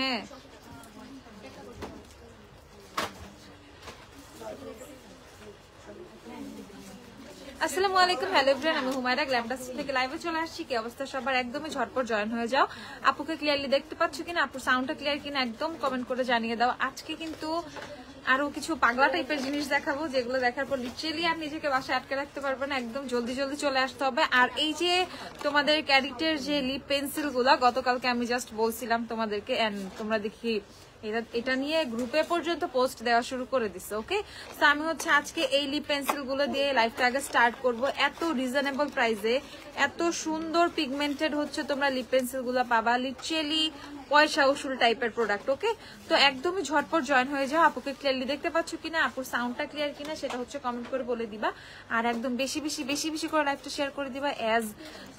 হ্যাঁ আসসালামু আলাইকুম, হ্যালো এভরিওয়ান, আমি হুমায়রা গ্ল্যামডাস থেকে লাইভে চলে আসছি। কি অবস্থা সবার? একদমই ঝটপট জয়েন হয়ে যাও। আপুকে ক্লিয়ারলি দেখতে পাচ্ছ কিনা, আপুর সাউন্ডটা ক্লিয়ার কিনা একদম কমেন্ট করে জানিয়ে দাও। আজকে কিন্তু আরো কিছু পাগলা টাইপের জিনিস দেখাবো, যেগুলো দেখার পর লিটারেলি আর নিজেকে বাসায় আটকে রাখতে পারবে না, একদম জলদি জলদি চলে আসতে হবে। আর এই যে তোমাদের ক্যারিটের যে লিপ পেন্সিল গুলা, গতকালকে আমি জাস্ট বলছিলাম তোমাদেরকে, এন্ড তোমরা দেখি এটা নিয়ে গ্রুপে পর্যন্ত পোস্ট দেওয়া শুরু করে দিচ্ছে। ওকে, তো আমি হচ্ছে আজকে এই লিপ পেন্সিল গুলো দিয়ে লাইফটা আগে স্টার্ট করব। এত রিজনেবল প্রাইসে এত সুন্দর পিগমেন্টেড হচ্ছে তোমরা লিপ পেন্সিল গুলো পাবা, লিটারেলি পয়সা উসুল টাইপের প্রোডাক্ট। ওকে, তো একদমই ঝটপট জয়েন হয়ে যাও। আপুকে ক্লিয়ারলি দেখতে পাচ্ছ কিনা, আপুর সাউন্ডটা ক্লিয়ার কিনা সেটা হচ্ছে কমেন্ট করে বলে দিবা। আর একদম বেশি বেশি বেশি বেশি করে লাইভটা শেয়ার করে দিবা।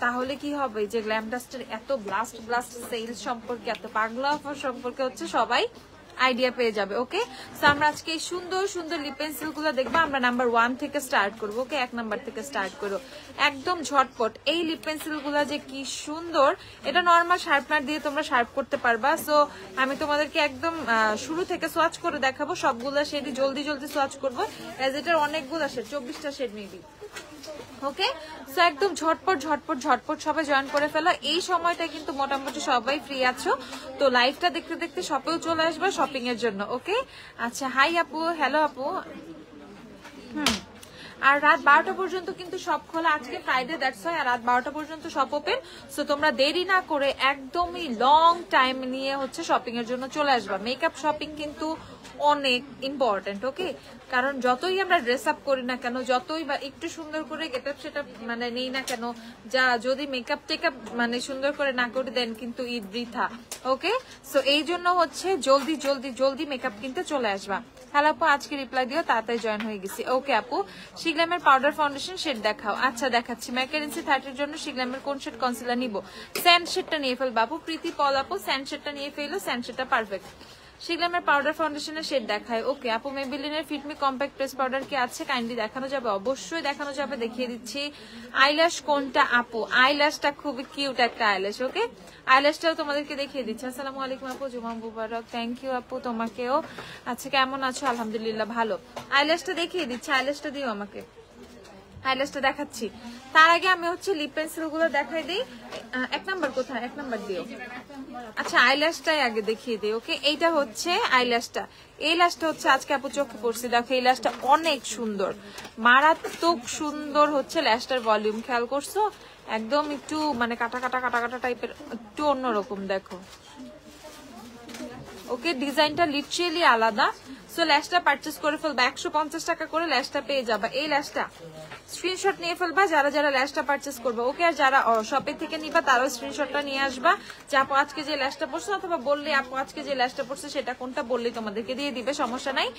তাহলে কি হবে, যে গ্ল্যামডাস্টের এত ব্লাস্ট সেলস সম্পর্কে, এত পাগলা অফার সম্পর্কে হচ্ছে সবাই আইডিয়া পেয়ে যাবে। ওকে, তো আমরা আজকে এই সুন্দর সুন্দর লিপ পেন্সিল গুলো দেখবো। আমরা নাম্বার 1 থেকে স্টার্ট করবো। ওকে, 1 নাম্বার থেকে স্টার্ট করবো একদম ঝটপট। এই লিপ পেন্সিল গুলা যে কি সুন্দর, এটা নর্মাল শার্পনার দিয়ে তোমরা শার্প করতে পারবা। সো আমি তোমাদেরকে একদম শুরু থেকে সোয়াচ করে দেখাবো, সবগুলা শেডই জলদি জলদি সোয়াচ করবো, এজ এটার অনেকগুলো শেড, 24টা শেড মেবি। ওকে, সো একদম ঝটপট ঝটপট ঝটপট সবাই জয়েন করে ফেলো। এই সময়টা কিন্তু মোটামুটি সবাই ফ্রি আছো, তো লাইভটা দেখতে দেখতে শপেও চলে আসবে শপিং এর জন্য। ওকে, আচ্ছা, হাই আপু, হ্যালো আপু। আর রাত 12টা পর্যন্ত কিন্তু সব খোলা, আজকে ফ্রাইডে, দ্যাটস ওয়াই। আর রাত 12টা পর্যন্ত সব ওপেন। সো তোমরা দেরি না করে একদমই লং টাইম নিয়ে হচ্ছে শপিং এর জন্য চলে আসবা। মেকআপ শপিং কিন্তু অনেক ইম্পর্টেন্ট। ওকে, কারণ যতই আমরা ড্রেস আপ করি না কেন, যতই বা একটু সুন্দর করে গেটআপ সেটা মানে নেই না কেন, যা যদি মেকআপ টেকআপ মানে সুন্দর করে না করে দেন কিন্তু ঈদ বৃথা। ওকে, সো এই জন্য হচ্ছে জলদি জলদি জলদি মেকআপ কিনতে চলে আসবা। হ্যালো আপু, আজকে রিপ্লাই দিও, তাড়াতাড়ি জয়েন হয়ে গেছি। ওকে আপু, শিগলামের পাউডার ফাউন্ডেশন শেড দেখাও। আচ্ছা দেখাচ্ছি। ম্যাকারেন্সি 30 জন্য শিগলামের কোন শেড কনসিলার নিব? স্যান্ড শেডটা নিয়ে ফেল বাপু। প্রীতি পল আপু, স্যান্ড শেডটা নিয়ে ফেলো, স্যান্ড শেডটা পারফেক্ট। শিগলামের পাউডার ফাউন্ডেশনের শেড দেখায়। ওকে আপু, মেবিলিনের ফিটমি কম্প্যাক্ট প্রেস পাউডার কি আছে? কাইন্ডলি দেখানো যাবে? অবশ্যই দেখানো যাবে, দেখিয়ে দিচ্ছি। আইল্যাশ কোনটা আপু? আইল্যাশটা খুবই কিউট একটা আইল্যাশ। ওকে, আইল্যাশটাও তোমাদেরকে দেখিয়ে দিচ্ছি। আসসালামু আলাইকুম আপু, জুমা মুবারক। থ্যাংক ইউ আপু, তোমাকেও। আচ্ছা, কেমন আছো? আলহামদুলিল্লাহ ভালো। আইল্যাশটা দেখিয়ে দিচ্ছি, আইল্যাশটা দিও আমাকে। আইল্যাশটা দেখাচ্ছি, তার আগে আমি হচ্ছে লিপ পেন্সিল গুলো দেখাই দিই। 1 নাম্বার কোথায়? 1 নাম্বার দিও। আচ্ছা, আইল্যাশটাই আগে দেখিয়ে দিই। ওকে, এইটা হচ্ছে আইল্যাশটা। এই ল্যাশটা হচ্ছে আজকে আপু চোখে পড়ছে, দেখো এই ল্যাশটা অনেক সুন্দর, মারাত্মক সুন্দর হচ্ছে ল্যাশটার ভলিউম। খেয়াল করছো? একদম একটু মানে কাটা কাটা কাটা কাটা টাইপের, একটু অন্যরকম দেখো। ওকে, ডিজাইনটা লিটারেলি আলাদা। সো ল্যাশটা পারচেজ করে ফেলবা, 150 টাকা করে ল্যাশটা পেয়ে যাবা। এই ল্যাশটা স্ক্রিনশট নিয়ে ফেলবা যারা যারা ল্যাশটা পারচেজ করবে। ওকে, আর যারা শপে থেকে নিবা তারাও স্ক্রিনশটটা নিয়ে আসবা, যে আপু আজকে যে ল্যাশটা পড়ছে, অথবা বললে আপু আজকে যে ল্যাশটা পড়ছে সেটা কোনটা বললেই তোমাদেরকে দিয়ে দিবে, সমস্যা নাই।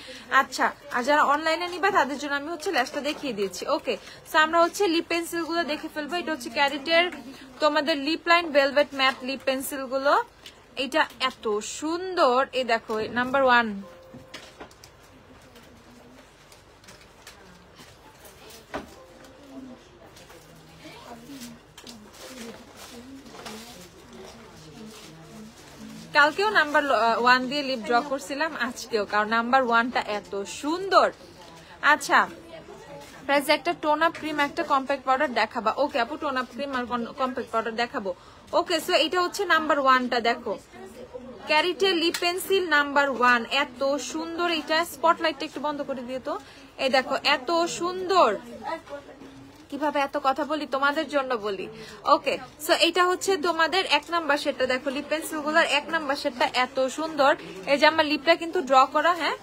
আচ্ছা, আর যারা অনলাইনে নিবা তাদের জন্য আমি হচ্ছে ল্যাশটা দেখিয়ে দিয়েছি। ওকে, সো আমরা হচ্ছে লিপ পেন্সিল গুলো দেখে ফেলবো। এটা হচ্ছে ক্যারিটের তোমাদের lip line velvet matte lip pencil গুলো। এটা এত সুন্দর, এই দেখো নাম্বার 1। কালকেও নাম্বার 1 দিয়ে লিপ ড্র করছিলাম, আজকেও, কারণ নাম্বার 1টা এত সুন্দর। আচ্ছা, প্রাইস একটা টোন আপ ক্রিম, একটা কম্প্যাক্ট পাউডার দেখাবা? ওকে আপু, টোন আপ ক্রিম আর কম্প্যাক্ট পাউডার দেখাবো। ওকে, সো এটা হচ্ছে নাম্বার 1টা, দেখো ক্যারিটে লিপ পেন্সিল নাম্বার 1, এত সুন্দর। এটা স্পটলাইটটা একটু বন্ধ করে দিয়ে তো। এই দেখো এত সুন্দর, কিভাবে এত কথা বলি তোমাদের জন্য বলি। ওকে, সো এটা হচ্ছে তোমাদের 1 নাম্বার শেডটা। দেখো লিপ পেন্সিল গুলার 1 নাম্বার শেডটা এত সুন্দর। এই যে আমার লিপটা কিন্তু ড্র করা, হ্যাঁ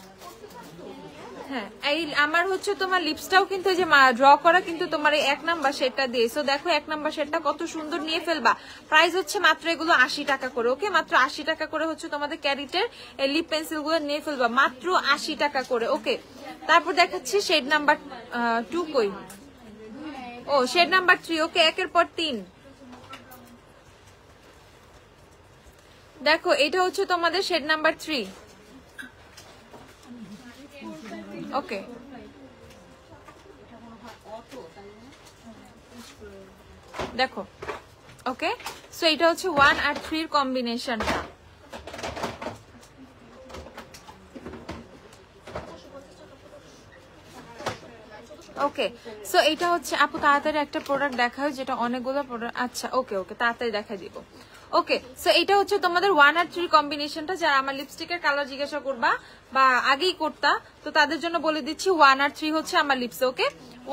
হ্যাঁ, এই আমার হচ্ছে তোমার লিপসটাও কিন্তু এই যে ড্র করা কিন্তু তোমার এই 1 নাম্বার শেডটা দিয়ে। সো দেখো 1 নাম্বার শেডটা কত সুন্দর, নিয়ে ফেলবা। প্রাইস হচ্ছে মাত্র এগুলো 80 টাকা করে। ওকে, মাত্র 80 টাকা করে হচ্ছে তোমাদের ক্যারিটের এই লিপ পেন্সিল গুলো, নিয়ে ফেলবা মাত্র 80 টাকা করে। ওকে, তারপর দেখাচ্ছি শেড নাম্বার 2 কই? ও, শেড নাম্বার 3। ওকে, একের পর 3 দেখো। এটা হচ্ছে তোমাদের শেড নাম্বার 3। ওকে, দেখো। ওকে, সো এটা হচ্ছে 1 আর 3 কম্বিনেশনটা। ওকে, সো এটা হচ্ছে আপু তাড়াতাড়ি একটা প্রোডাক্ট দেখাও যেটা অনেকগুলো প্রোডাক্ট। আচ্ছা ওকে ওকে, তাড়াতাড়ি দেখাই দিব। ওকে, সো এটা হচ্ছে তোমাদের 1 আর 3 কম্বিনেশনটা। যারা আমার লিপস্টিকের কালার জিজ্ঞাসা করবা বা আগেই করতা, তো তাদের জন্য বলে দিচ্ছি 1 আর 3 হচ্ছে আমার লিপস। ওকে,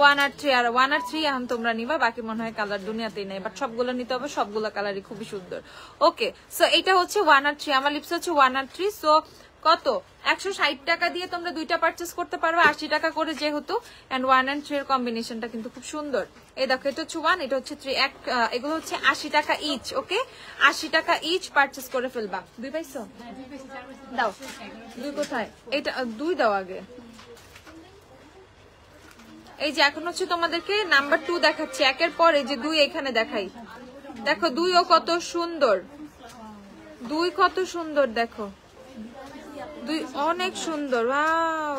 1 আর 3 আর 1 আর 3 এখন তোমরা নিবা, বাকি মনে হয় কালার দুনিয়াতেই নেই, বাট সবগুলো নিতে হবে, সবগুলো কালারই খুবই সুন্দর। ওকে, সো এটা হচ্ছে 1 আর 3, আমার লিপস হচ্ছে 1 আর 3। সো কত 160 টাকা দিয়ে তোমরা দুইটা পারচেস করতে পারবে, 80 টাকা করে যেহেতু। এন্ড 1 and 3 এর কম্বিনেশনটা কিন্তু খুব সুন্দর। এই দেখো, এটা হচ্ছে 1, এটা হচ্ছে 3, এগুলো হচ্ছে 80 টাকা ইচ। ওকে, 80 টাকা ইচ পারচেস করে ফেলবা। দুই পাইছো? দাও দুই, কোথায় এটা? দুই দাও আগে। এই যে এখন হচ্ছে তোমাদেরকে নাম্বার 2 দেখাচ্ছি একের পর। এই যে 2 এখানে দেখাই, দেখো 2 ও কত সুন্দর, 2 কত সুন্দর, দেখো 2 অনেক সুন্দর। ওয়াও,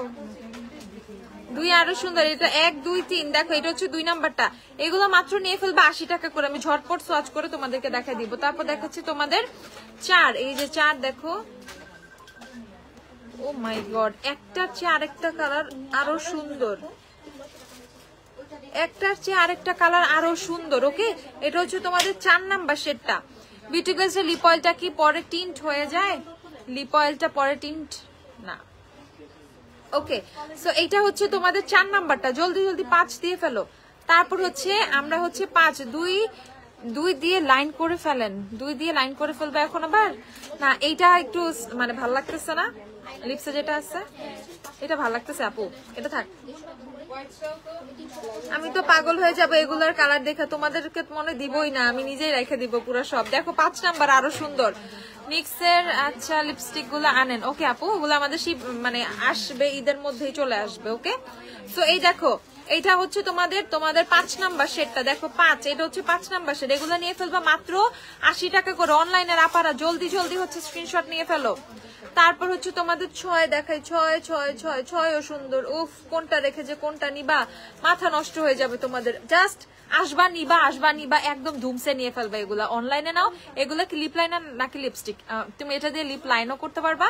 2 আরো সুন্দর। এটা 1 2 3, দেখো এটা হচ্ছে 2 নাম্বারটা। এগুলো মাত্র নিয়ে ফেলবে 80 টাকা করে। আমি ঝটপট সোয়াচ করে তোমাদেরকে দেখাই দিব। তারপর দেখাচ্ছি তোমাদের 4, এই যে 4 দেখো। ও মাই গড, একটার চেয়ে আরেকটা কালার আরো সুন্দর, একটার চেয়ে আরেকটা কালার আরো সুন্দর। ওকে, এটা হচ্ছে তোমাদের 4 নাম্বার শেডটা। বিউটি গ্লেজের লিপ অয়েলটা কি পরে টিন্ট হয়ে যায়? লিপ অয়েলটা পরে টিন্ট না। ওকে, সো এইটা হচ্ছে তোমাদের 4 নাম্বারটা। জলদি জলদি 5 দিয়ে ফেলো। তারপর হচ্ছে আমরা হচ্ছে 5 2 দিয়ে লাইন করে ফেলেন, 2 দিয়ে লাইন করে ফেলবে এখন আবার। না, এইটা একটু মানে ভালো লাগতেছে না, লিপসে যেটা আছে এটা ভালো লাগতেছে আপু, এটা থাক। আমি তো পাগল হয়ে যাবো এগুলার কালার দেখে, তোমাদেরকে মনে দিবই না, আমি নিজেই রেখে দিব পুরো সব। দেখো 5 নাম্বার আরো সুন্দর নিক্সের। আচ্ছা, লিপস্টিক গুলো আনেন। ওকে আপু, ওগুলো আমাদের মানে আসবে, ঈদের মধ্যেই চলে আসবে। ওকে, সো এই দেখো, এইটা হচ্ছে তোমাদের 5 নাম্বার শেডটা। দেখো 5, এটা হচ্ছে 5 নাম্বার শেড। এগুলো নিয়ে ফেলবা মাত্র 80 টাকা করে। অনলাইনের আপারা জলদি জলদি হচ্ছে স্ক্রিনশট নিয়ে ফেলো। তারপর হচ্ছে তোমাদের 6 দেখাই, 6 ও সুন্দর। উফ, কোনটা রেখে যে কোনটা নিবা, মাথা নষ্ট হয়ে যাবে তোমাদের। জাস্ট আসবা নিবা, একদম ধুমসে নিয়ে ফেলবা। এগুলা অনলাইনে নাও। এগুলা কি লিপ লাইনার নাকি লিপস্টিক? তুমি এটা দিয়ে লিপ লাইনও করতে পারবা,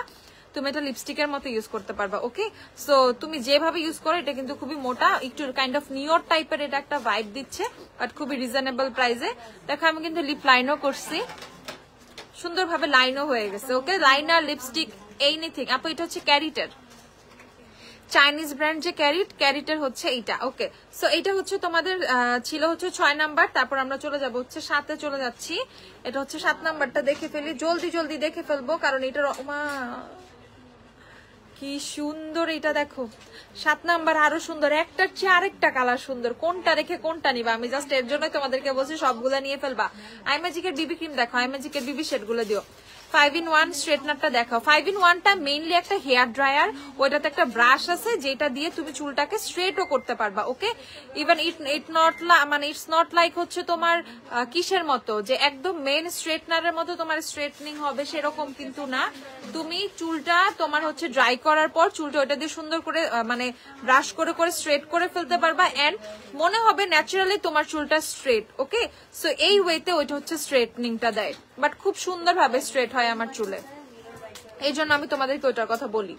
তুমি এটা লিপস্টিকের মতো ইউজ করতে পারবা। ওকে, সো তুমি যেভাবে ইউজ করো, এটা কিন্তু খুবই মোটা, একটু কাইন্ড অফ নিওর টাইপের এটা একটা ভাইব দিচ্ছে, বাট খুবই রিজনেবল প্রাইসে। দেখো আমি কিন্তু লিপ লাইনও করছি, সুন্দরভাবে লাইনও হয়ে গেছে। ওকে, লাইনার লিপস্টিক এনিথিং। আপু এটা হচ্ছে ক্যারিটের, চাইনিজ ব্র্যান্ড যে ক্যারিটের হচ্ছে এইটা। ওকে, সো এইটা হচ্ছে তোমাদের ছিল হচ্ছে 6 নাম্বার। তারপর আমরা চলে যাব হচ্ছে 7-এ চলে যাচ্ছি। এটা হচ্ছে 7 নাম্বারটা দেখে ফেলি, জলদি জলদি দেখে ফেলবো, কারণ এটার কি সুন্দর। এটা দেখো 7 নাম্বার আরো সুন্দর, একটার চেয়ে আরেকটা কালার সুন্দর। কোনটা রেখে কোনটা নিবা, আমি জাস্ট এর জন্যই তোমাদেরকে বলছি সবগুলা নিয়ে ফেলবা। আইম্যাজিকের বিবি ক্রিম দেখো, আইম্যাজিকের বিবি শেড গুলো দিও। 5-in-1 স্ট্রেটনারটা দেখাও। 5-in-1টা মেইনলি একটা হেয়ার ড্রায়ার, ওইটাতে একটা ব্রাশ আছে যেটা দিয়ে তুমি চুলটাকে স্ট্রেটও করতে পারবা। ওকে, ইভেন ইটস নট লাইক হচ্ছে তোমার কিসের মতো যে একদম মেইন স্ট্রেটনারের মতো তোমার স্ট্রেটনিং হবে, সেরকম কিন্তু না। তুমি চুলটা তোমার হচ্ছে ড্রাই করার পর চুলটা ওইটা দিয়ে সুন্দর করে মানে ব্রাশ করে করে স্ট্রেট করে ফেলতে পারবা, এন্ড মনে হবে ন্যাচারালি তোমার চুলটা স্ট্রেট। ওকে, সো এই ওয়েতে ওইটা হচ্ছে স্ট্রেটনিংটা দেয়, বাট খুব সুন্দরভাবে স্ট্রেট হয় আমার চুলে, এই জন্য আমি তোমাদেরকে ওইটার কথা বলি।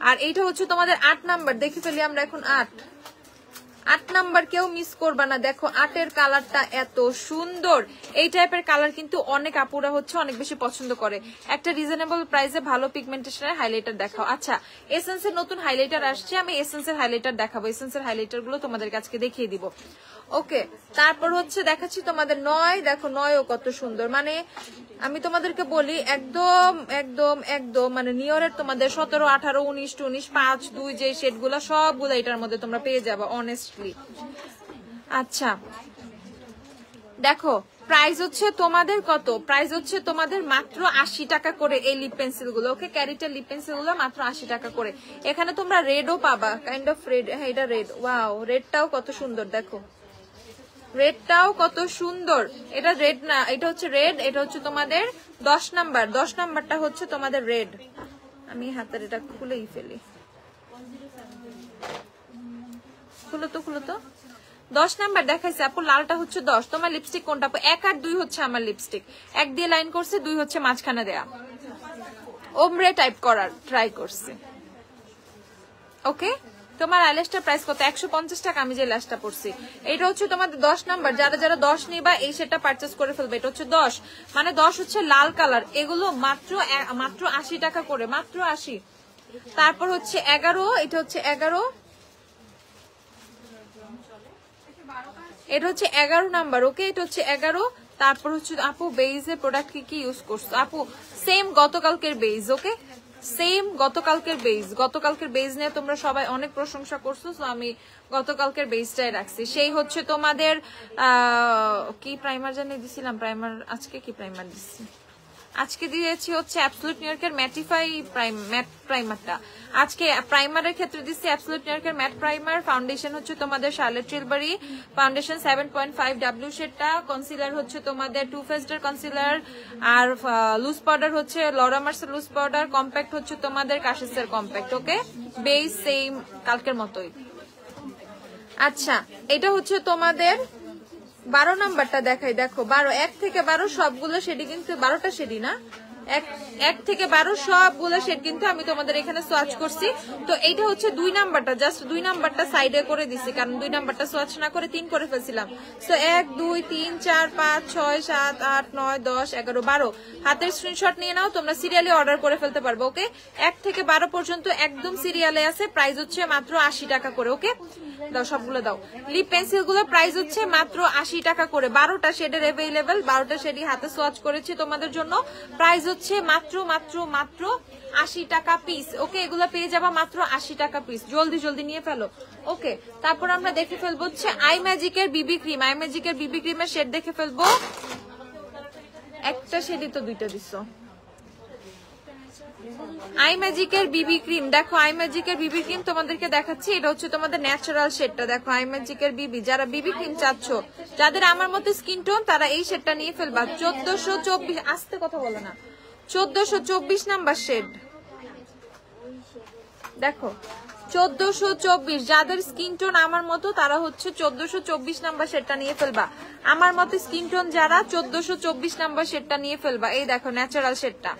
আর এইটা হচ্ছে তোমাদের 8 নাম্বার। দেখে ফেলি আমরা এখন 8 নাম্বার, কেউ মিস করবা না। দেখো 8-এর কালারটা এত সুন্দর। এই টাইপের কালার কিন্তু অনেক আপুরা হচ্ছে অনেক বেশি পছন্দ করে। একটা রিজনেবল প্রাইসে ভালো পিগমেন্টেশনের হাইলাইটার দেখাও। আচ্ছা, এসেন্সের নতুন হাইলাইটার আসছে, আমি এসেন্সের হাইলাইটার দেখাবো। এসেন্সের হাইলাইটার গুলো তোমাদের কাছে দেখিয়ে দিব। ওকে, তারপর হচ্ছে দেখাচ্ছি তোমাদের 9। দেখো 9ও কত সুন্দর। মানে আমি তোমাদেরকে বলি একদম একদম একদম মানে নিয়রের তোমাদের 17, 18, 19, 19, 5, 2 যে শেড গুলা সবগুলো এটার মধ্যে তোমরা পেয়ে যাবে অনেস্টলি। আচ্ছা দেখো, প্রাইস হচ্ছে তোমাদের কত? প্রাইস হচ্ছে তোমাদের মাত্র 80 টাকা করে এই লিপ পেন্সিল গুলো। ওকে, ক্যারিটের লিপ পেন্সিল গুলো মাত্র 80 টাকা করে। এখানে তোমরা রেডও পাবা, কাইন্ড অফ রেড। হ্যাঁ, এটা রেড। ওয়াও, রেডটাও কত সুন্দর। দেখো রেডটাও কত সুন্দর। এটা রেড না, এটা হচ্ছে রেড। এটা হচ্ছে তোমাদের 10 নাম্বার। 10 নাম্বারটা হচ্ছে তোমাদের রেড। আমি হাতের এটা খুলেই ফেলি, খুলো তো 10 নাম্বার দেখাইছে আপু। লালটা হচ্ছে 10। তোমার লিপস্টিক কোনটা আপু? 1 আর 2 হচ্ছে আমার লিপস্টিক। 1 দিয়ে লাইন করছে, 2 হচ্ছে মাঝখানে দেয়া, ওমরে টাইপ করার ট্রাই করছে। ওকে, তোমার আইল্যাশটার প্রাইস কত? 150 টাকা। আমি যে ল্যাশটা পরছি এটা হচ্ছে তোমাদের 10 নাম্বার। যারা যারা 10 নিবা এই সেটটা পারচেজ করে ফেলবে। এটা হচ্ছে 10, মানে 10 হচ্ছে লাল কালার। এগুলো মাত্র 80 টাকা করে, মাত্র 80। তারপর হচ্ছে 11, এটা হচ্ছে 11, এটা হচ্ছে 11 নাম্বার। ওকে, এটা হচ্ছে 11। তারপর হচ্ছে আপু বেইজের প্রোডাক্ট কি কি ইউজ করছো? আপু সেম গতকালকের বেইজ। ওকে, সেম গতকালকের বেইজ। গতকালকের বেইজ নিয়ে তোমরা সবাই অনেক প্রশংসা করছো, তো আমি গতকালকের বেইজটাই রাখছি। সেই হচ্ছে তোমাদের কি প্রাইমার জানিয়ে দিছিলাম? প্রাইমার আজকে কি প্রাইমার দিচ্ছি? আজকে দিয়েছি হচ্ছে অ্যাবসলিউট নিউ ইয়র্কের ম্যাটিফাই ম্যাট প্রাইমারটা। আজকে প্রাইমারের ক্ষেত্রে দিচ্ছি অ্যাবসলিউট নিউ ইয়র্কের ম্যাট প্রাইমার। ফাউন্ডেশন হচ্ছে তোমাদের শার্লেট টিলবারি ফাউন্ডেশন 7.5 শেডটা। কনসিলার হচ্ছে তোমাদের টু ফেসডের কনসিলার। আর লুজ পাউডার হচ্ছে লরা মার্সের লুজ পাউডার। কম্প্যাক্ট হচ্ছে তোমাদের কাশিসের কম্প্যাক্ট। ওকে, বেস সেম কালকের মতোই। আচ্ছা, এটা হচ্ছে তোমাদের 12 নাম্বারটা দেখাই। দেখো 12, 1 থেকে 12 সবগুলো শেডই কিন্তু 12টা শেডই না, 1 থেকে 12 সবগুলো শেড কিন্তু আমি তোমাদের এখানে সোয়াচ করছি। তো এইটা হচ্ছে 2 নাম্বারটা, জাস্ট 2 নাম্বারটা সাইডে করে দিছি, কারণ 2 নাম্বারটা সোয়াচ না করে 3 করে ফেলছিলাম। সো 1 2 3 4 5 6 7 8 9 10 11 12 হাতের স্ক্রিনশট নিয়ে নাও, তোমরা সিরিয়ালি অর্ডার করে ফেলতে পারবে। ওকে, 1 থেকে 12 পর্যন্ত একদম সিরিয়ালে আছে। প্রাইস হচ্ছে মাত্র 80 টাকা করে। ওকে, দাও সবগুলো দাও। লিপ পেন্সিল গুলোর প্রাইস হচ্ছে মাত্র 80 টাকা করে। 12টা শেডের अवेलेबल, 12টা শেডই হাতে সোয়াচ করেছি তোমাদের জন্য। প্রাইস হচ্ছে মাত্র মাত্র মাত্র 80 টাকা পিস। ওকে, এগুলো পেয়ে যাবা মাত্র 80 টাকা পিস। জলদি জলদি নিয়ে ফেলো। ওকে, তারপর আমরা দেখে ফেলবো হচ্ছে আই ম্যাজিকের বিবি ক্রিম। আই ম্যাজিকের বিবি ক্রিমের শেড দেখে ফেলবো। একটা শেডই তো দুইটা দিছো। আই ম্যাজিকের বিবি ক্রিম দেখো, আই ম্যাজিকের বিবি ক্রিম তোমাদেরকে দেখাচ্ছি। এটা হচ্ছে তোমাদের ন্যাচারাল শেডটা। দেখো আই ম্যাজিকের বিবি, যারা বিবি ক্রিম চাচ্ছ, যাদের আমার মতো স্কিন টোন, তারা এই শেডটা নিয়ে ফেলবা। 1424, আস্তে কথা বলো না, 1424 নাম্বার শেড। দেখো 1424, যাদের স্কিন টোন আমার মতো তারা হচ্ছে 1424 নাম্বার শেডটা নিয়ে ফেলবা। আমার মতো স্কিন টোন যারা 1424 নাম্বার শেডটা নিয়ে ফেলবা। এই দেখো ন্যাচারাল শেডটা।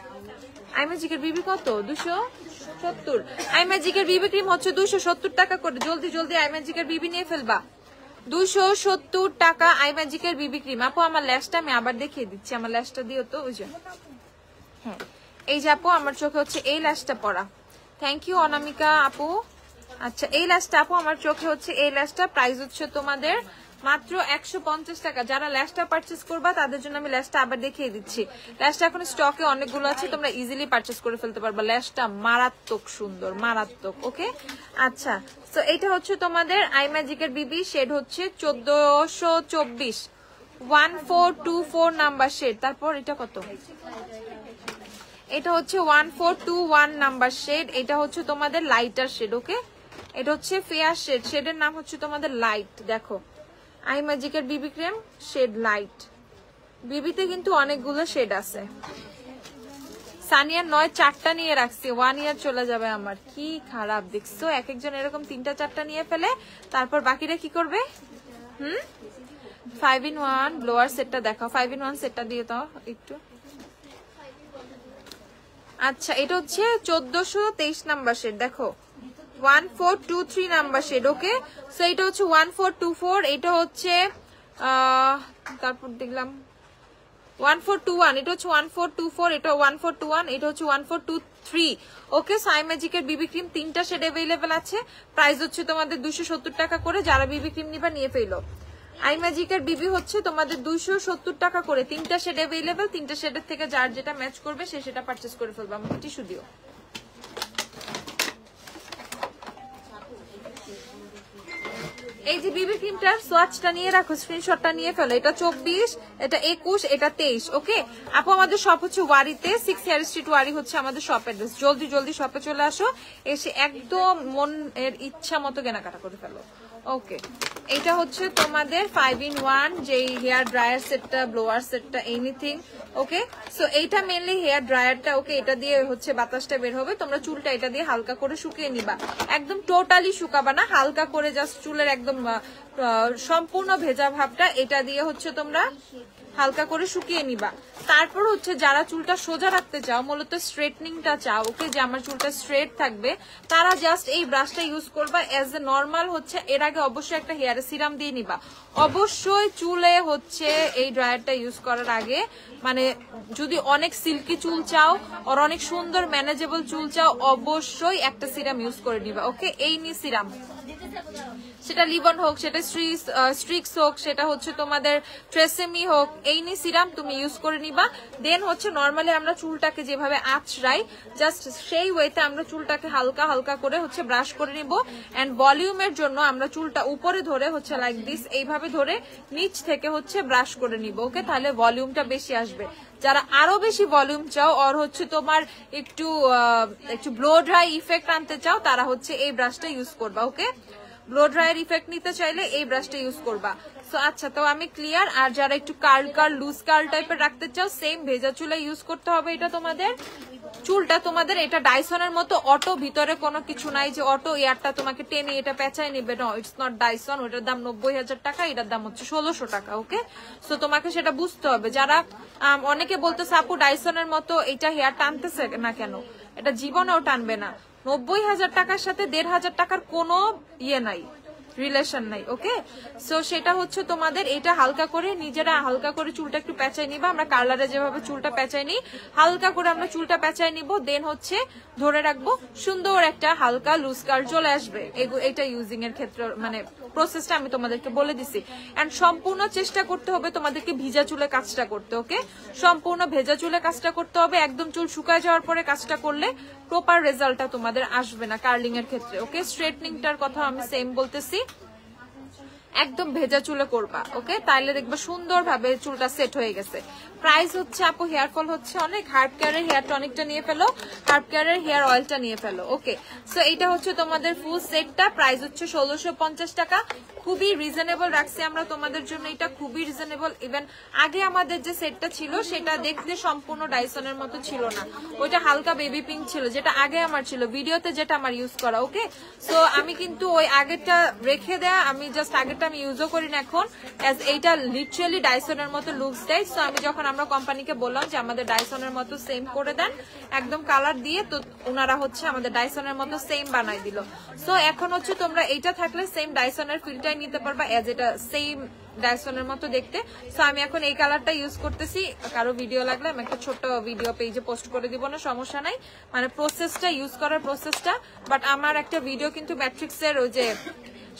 আই ম্যাজিকের বিবি কত? 270। আই ম্যাজিকের বিবি ক্রিম হচ্ছে 270 টাকা করে। জলদি জলদি আই ম্যাজিকের বিবি নিয়ে ফেলবা। 270 টাকা আই ম্যাজিকের বিবি ক্রিম। আপু আমার ল্যাশটা আমি আবার দেখিয়ে দিচ্ছি, আমার ল্যাশটা দিও তো। ওই যে হ্যাঁ, এই যে আপু আমার চোখে হচ্ছে এই ল্যাশটা পরা। থ্যাংক ইউ অনামিকা আপু। আচ্ছা, এই ল্যাশটা আপু আমার চোখে হচ্ছে এই ল্যাশটা। প্রাইস হচ্ছে তোমাদের মাত্র 150 টাকা। যারা ল্যাশটা পারচেজ করবা তাদের জন্য আমি ল্যাশটা আবার দেখিয়ে দিচ্ছি। ল্যাশটা এখন স্টকে অনেকগুলো আছে, তোমরা ইজিলি পারচেজ করে ফেলতে পারবা। ল্যাশটা মারাত্মক সুন্দর, মারাত্মক। ওকে, আচ্ছা, তো এটা হচ্ছে তোমাদের আই ম্যাজিকের বিবি। শেড হচ্ছে 1424, 1424 নাম্বার শেড। তারপর এটা কত? এটা হচ্ছে 1421 নাম্বার শেড। এটা হচ্ছে তোমাদের লাইটার শেড। ওকে, এটা হচ্ছে ফেয়ার শেড। শেডের নাম হচ্ছে তোমাদের লাইট। দেখো আই ম্যাজিকের বিবি ক্রিম শেড লাইট। বিবিতে কিন্তু অনেকগুলো শেড আছে। সানিয়ার 4টা নিয়ে রাখছি, 1 ইয়ার চলে যাবে আমার। কি খারাপ দেখছো, এক একজন এরকম 3টা 4টা নিয়ে ফেলে, তারপর বাকিরা কি করবে? 5-in-1 ব্লোয়ার সেটটা দেখাও। 5-in-1 সেটটা দিয়ে দাও একটু। আচ্ছা, এটা হচ্ছে 1423 নাম্বার শেড। দেখো 1423 নাম্বার শেড। ওকে, সো এটা হচ্ছে 1424, এটা হচ্ছে তারপর দেখলাম 1421, এটা হচ্ছে 1424, এটা 1421, এটা হচ্ছে 1423। ওকে, সাই ম্যাজিকের বিবি ক্রিম 3টা শেড अवेलेबल আছে। প্রাইস হচ্ছে তোমাদের 270 টাকা করে। যারা বিবি ক্রিম নিবা নিয়ে ফেলো। আই ম্যাজিকের বিবি হচ্ছে তোমাদের 270 টাকা করে। 3টা শেড अवेलेबल। 3টা শেডের থেকে যার যেটা ম্যাচ করবে সে সেটা পারচেজ করে ফেলবে। আমাকে টিস্যু দিও। এই যে বিবি ক্রিমটার সোয়াচটা নিয়ে রাখো, স্ক্রিনশটটা নিয়ে ফেলো। এটা 24, এটা 21, এটা 23। ওকে আপু, আমাদের শপ হচ্ছে ওয়ারিতে, 6 হেয়ার স্ট্রিট ওয়ারি হচ্ছে আমাদের শপ অ্যাড্রেস। জলদি জলদি শপে চলে আসো, এসে একদম মনের ইচ্ছা মতো কেনাকাটা করে ফেলো। ওকে, এটা হচ্ছে তোমাদের 5-in-1 যেই হেয়ার ড্রায়ার সেটটা, ব্লোয়ার সেটটা, এনিথিং। ওকে, সো এইটা মেনলি হেয়ার ড্রায়ারটা। ওকে, এটা দিয়ে হচ্ছে বাতাসটা বের হবে। তোমরা চুলটা এটা দিয়ে হালকা করে শুকিয়ে নিবা। একদম টোটালি শুকাবা না, হালকা করে জাস্ট চুলের একদম সম্পূর্ণ ভেজা ভাবটা এটা দিয়ে হচ্ছে তোমরা হালকা করে শুকিয়ে নিবা। তারপর হচ্ছে যারা চুলটা সোজা রাখতে চাও, মূলত স্ট্রেটনিংটা চাও, ওকে, যে আমার চুলটা স্ট্রেট থাকবে, তারা জাস্ট এই ব্রাশটা ইউজ করবা এজ এ নর্মাল। হচ্ছে এর আগে অবশ্যই একটা হেয়ারে সিরাম দিয়ে নিবা। অবশ্যই চুলে হচ্ছে এই ড্রায়ারটা ইউজ করার আগে, মানে যদি অনেক সিল্কি চুল চাও আর অনেক সুন্দর ম্যানেজেবল চুল চাও, অবশ্যই একটা সিরাম ইউজ করে নিবা, ওকে। এই নি সিরাম, সেটা লিবন হোক, সেটা স্ট্রিক্স হোক, সেটা হচ্ছে তোমাদের ট্রেসেমি হোক, এই নি সিরাম তুমি ইউজ করে নিবা। দেন হচ্ছে নর্মালি আমরা চুলটাকে যেভাবে আঁচড়াই, জাস্ট সেই ওয়েতে আমরা চুলটাকে হালকা হালকা করে হচ্ছে ব্রাশ করে নিব। এন্ড ভলিউমের জন্য আমরা চুলটা উপরে ধরে হচ্ছে লাইক দিস, এইভাবে ধরে নিচ থেকে হচ্ছে ব্রাশ করে নিব, ওকে। তাহলে ভলিউমটা বেশি আসবে। যারা আরো বেশি ভলিউম চাও আর হচ্ছে তোমার একটু ব্লো ড্রাই ইফেক্ট আনতে চাও, তারা হচ্ছে এই ব্রাশটা ইউজ করবা, ওকে। ব্লো ড্রাইয়ের ইফেক্ট নিতে চাইলে এই ব্রাশটা ইউজ করবা। সো আচ্ছা, তো আমি ক্লিয়ার। আর যারা একটু কার্ল লুজ কার্ল টাইপের রাখতে চাও, সেম ভেজা চুলে ইউজ করতে হবে। এটা তোমাদের চুলটা তোমাদের এটা ডাইসনের মতো অটো, ভিতরে কোনো কিছু নাই যে অটো এয়ারটা তোমাকে টেনে এটা পেঁচায় নিবে, নো, ইটস নট ডাইসন। ওটার দাম 90,000 টাকা, এটার দাম হচ্ছে 1600 টাকা, ওকে। সো তোমাকে সেটা বুঝতে হবে। যারা অনেকে বলতেছে আপু ডাইসনের মতো এটা হেয়ার টানতেছে না কেন, এটা জীবনেও টানবে না। 90,000 টাকার সাথে 1,500 টাকার কোনো ইয়ে নাই, রিলেশন নাই, ওকে। সো সেটা হচ্ছে তোমাদের এটা হালকা করে নিজেরা হালকা করে চুলটা একটু পেঁচাই নিবা। আমরা কার্লারে যেভাবে চুলটা পেঁচাই নিই, হালকা করে আমরা চুলটা পেঁচাই নিব। দেন হচ্ছে ধরে রাখবো, সুন্দর একটা হালকা লুজ কার্ল চলে আসবে। এটা ইউজিং এর ক্ষেত্রে মানে প্রসেসটা আমি তোমাদেরকে বলে দিছি। এন্ড সম্পূর্ণ চেষ্টা করতে হবে তোমাদেরকে ভিজা চুলে কাজটা করতে, ওকে। সম্পূর্ণ ভেজা চুলে কাজটা করতে হবে। একদম চুল শুকায় যাওয়ার পরে কাজটা করলে প্রপার রেজাল্টটা তোমাদের আসবে না কার্লিং এর ক্ষেত্রে, ওকে। স্ট্রেটনিংটার কথা আমি সেম বলতেছি, একদম ভেজা চুলে করবা, ওকে। তাইলে দেখবে সুন্দরভাবে চুলটা সেট হয়ে গেছে। প্রাইস হচ্ছে আপু হেয়ার ফল হচ্ছে অনেক, হার্ব কেয়ারের হেয়ার টনিকটা নিয়ে ফেলো, হার্ব কেয়ারের হেয়ার অয়েলটা নিয়ে ফেলো, ওকে। সো এটা হচ্ছে তোমাদের ফুল সেটটা, প্রাইস হচ্ছে 1650 টাকা। খুবই রিজনেবল রাখছি আমরা তোমাদের জন্য, এটা খুবই রিজনেবল। ইভেন আগে আমাদের যে সেটটা ছিল সেটা দেখতে সম্পূর্ণ ডাইসনের মতো ছিল না, ওইটা হালকা বেবি পিঙ্ক ছিল, যেটা আগে আমার ছিল ভিডিওতে, যেটা আমার ইউজ করা, ওকে। সো আমি কিন্তু ওই আগেরটা রেখে দেয়া, আমি জাস্ট আগেরটা আমি ইউজও করি না এখন, অ্যাজ এইটা লিটারালি ডাইসনের মতো লুকস দেয়। সো আমি যখন আমরা কোম্পানিকে বললাম যে আমাদের ডাইসনের মতো সেম করে দেন একদম কালার দিয়ে, তো ওনারা হচ্ছে আমাদের ডাইসনের মতো সেম বানাই দিল। সো এখন হচ্ছে তোমরা এইটা থাকলে সেম ডাইসনের ফিলটাই নিতে পারবা, এজ এটা সেম ডাইসনের মতো দেখতে। সো আমি এখন এই কালারটা ইউজ করতেছি। কারো ভিডিও লাগলে আমি একটা ছোট ভিডিও পেজে পোস্ট করে দিব, না সমস্যা নাই, মানে প্রসেসটা ইউজ করার প্রসেসটা। বাট আমার একটা ভিডিও কিন্তু ম্যাট্রিক্সের ওই যে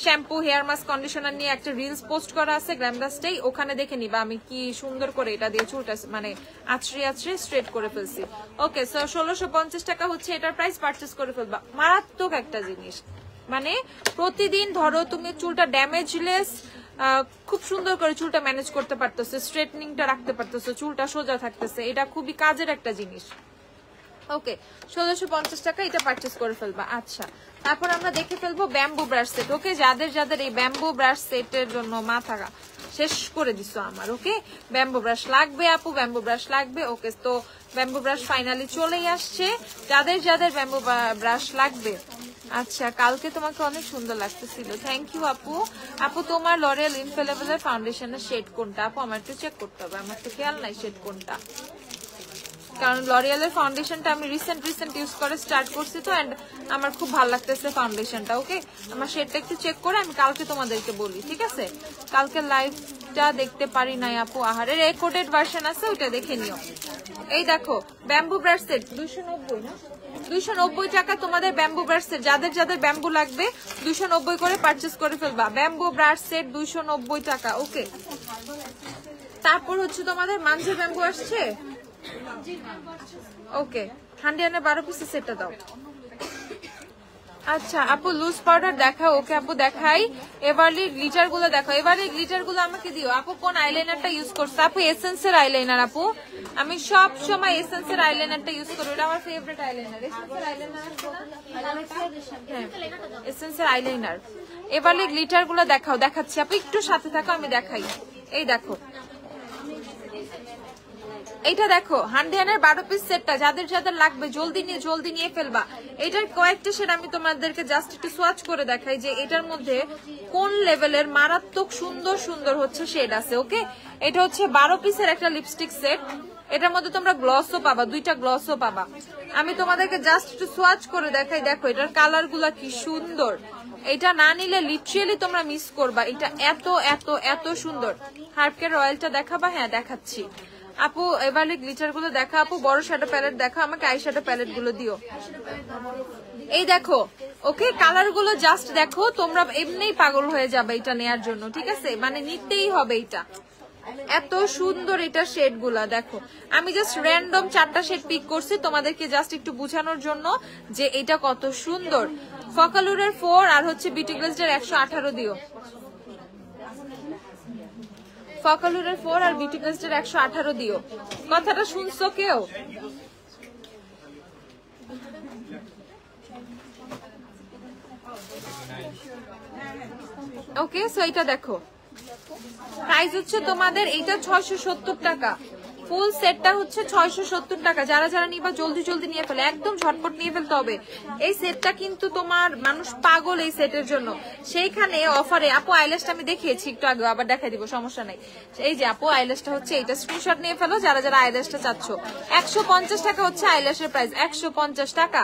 শ্যাম্পু, হেয়ার মাস্ক, কন্ডিশনার নিয়ে একটা রিলস পোস্ট করা আছে গ্ল্যামডাস্টেই, ওখানে দেখে নিবা আমি কি সুন্দর করে এটা দিয়ে চুলটা মানে আছড়ে আছড়ে স্ট্রেট করে ফেলছি, ওকে। সো 1650 টাকা হচ্ছে এটার প্রাইস, পারচেস করে ফেলবা। মারাত্মক একটা জিনিস, মানে প্রতিদিন ধরো তুমি চুলটা ড্যামেজলেস খুব সুন্দর করে চুলটা ম্যানেজ করতে পারতেছো, স্ট্রেটনিংটা রাখতে পারতেছো, চুলটা সোজা থাকতেছে, এটা খুবই কাজের একটা জিনিস, ওকে। 1650 টাকা এটা পারচেস করে ফেলবা। আচ্ছা, তারপর আমরা দেখে ফেলবো ব্যাম্বু ব্রাশ সেট, ওকে। যাদের যাদের এই ব্যাম্বু ব্রাশ সেটের জন্য মাথা শেষ করে দিছো আমার, ওকে। ব্যাম্বু ব্রাশ লাগবে আপু, ব্যাম্বু ব্রাশ লাগবে, ওকে। তো ব্যাম্বু ব্রাশ ফাইনালি চলেই আসছে। যাদের যাদের ব্যাম্বু ব্রাশ লাগবে, আচ্ছা, কালকে তোমাকে অনেক সুন্দর লাগতেছিল, থ্যাংক ইউ আপু। আপু তোমার লরিয়াল ইনফেলেবলের ফাউন্ডেশনের শেড কোনটা আপু? আমার একটু চেক করতে হবে, আমার তো খেয়াল নাই শেড কোনটা, কারণ লরিয়ালের ফাউন্ডেশনটা আমি রিসেন্ট ইউজ করে স্টার্ট করছি তো, এন্ড আমার খুব ভালো লাগতেছে ফাউন্ডেশনটা, ওকে। আমার শেডটা একটু চেক করে আমি কালকে তোমাদেরকে বলি, ঠিক আছে। কালকে লাইভটা দেখতে পারি নাই আপু, আহারে রেকর্ডেড ভার্সন আছে, ওইটা দেখে নিও। এই দেখো ব্যাম্বু ব্রাশ সেট 290 না, 290 টাকা তোমাদের ব্যাম্বু ব্রাশ সেট। যাদের যাদের ব্যাম্বু লাগবে 290 করে পারচেস করে ফেলবা। ব্যাম্বু ব্রাশ সেট 290 টাকা, ওকে। তারপর হচ্ছে তোমাদের মাঞ্জে ব্যাম্বু আসছে, ওকে। 112 পিসের সেটটা দাও। আচ্ছা আপু লুজ পাউডার দেখাও, ওকে আপু দেখাই। এভারলি গ্লিটার গুলো দেখো, এভারলি গ্লিটার গুলো আমাকে দিও। আপু কোন আইলাইনারটা ইউজ করছো? আপু এসেন্সের আইলাইনার আপু, আমি সব সময় এসেন্সের আইলাইনারটা ইউজ করি, এটা আমার ফেভারিট আইলাইনার। এসেন্সের আইলাইনার আছে না, এসেন্সের আইলাইনার। এভারলি গ্লিটার গুলো দেখাও, দেখাচ্ছি আপু, একটু সাথে থাকো আমি দেখাই। এই দেখো এইটা দেখো হান্ডিয়ানের 12 পিস সেটটা, যাদের যাদের লাগবে জলদি নিয়ে ফেলবা। এটার কয়েকটা শেড আমি তোমাদেরকে জাস্ট একটু সোয়াচ করে দেখাই যে এটার মধ্যে কোন লেভেলের মারাত্মক সুন্দর সুন্দর হচ্ছে শেড আছে। ওকে, এটা হচ্ছে 12 পিসের একটা লিপস্টিক সেট। এটার মধ্যে তোমরা গ্লসও পাবা, 2টা গ্লসও পাবা। আমি তোমাদেরকে জাস্ট একটু সোয়াচ করে দেখাই, দেখো এটার কালার গুলা কি সুন্দর। এটা না নিলে লিটারালি তোমরা মিস করবা, এটা এত এত এত সুন্দর। হার্পকের রয়্যালটা দেখাবা? হ্যাঁ দেখাচ্ছি আপু। এবারে গ্লিটার গুলো দেখা আপু, বড় শ্যাডো প্যালেট দেখা, আমাকে আই শ্যাডো প্যালেট গুলো দিও। এই দেখো, ওকে কালার গুলো জাস্ট দেখো, তোমরা এমনিই পাগল হয়ে যাবে এটা নেয়ার জন্য, ঠিক আছে? মানে নিতেই হবে এটা, এত সুন্দর এটা শেড গুলা দেখো। আমি জাস্ট র্যান্ডম 4টা শেড পিক করছি তোমাদেরকে জাস্ট একটু বোঝানোর জন্য যে এটা কত সুন্দর। ফকালুরের 4 আর হচ্ছে বিউটি গ্লেজের 118 দিও। ফকালুরের 4 আর বিউটি গ্লেজের 118 দিও। কথাটা শুনছো কেউ? ওকে, সো এটা দেখো প্রাইস হচ্ছে তোমাদের এইটা 670 টাকা। ফুল সেটটা হচ্ছে 670 টাকা। যারা যারা নিবা জলদি জলদি নিয়ে ফেলে, একদম ঝটপট নিয়ে ফেলতে হবে। এই সেটটা কিন্তু তোমার মানুষ পাগল এই সেটের জন্য। সেইখানে অফারে আপু আইল্যাশটা আমি দেখিয়েছি একটু আগে, আবার দেখাই দিব, সমস্যা নাই। এই যে আপু আইল্যাশটা হচ্ছে এইটা, স্ক্রিনশট নিয়ে ফেলো যারা যারা আইল্যাশটা চাচ্ছ। 150 টাকা হচ্ছে আইল্যাশের প্রাইস, 150 টাকা।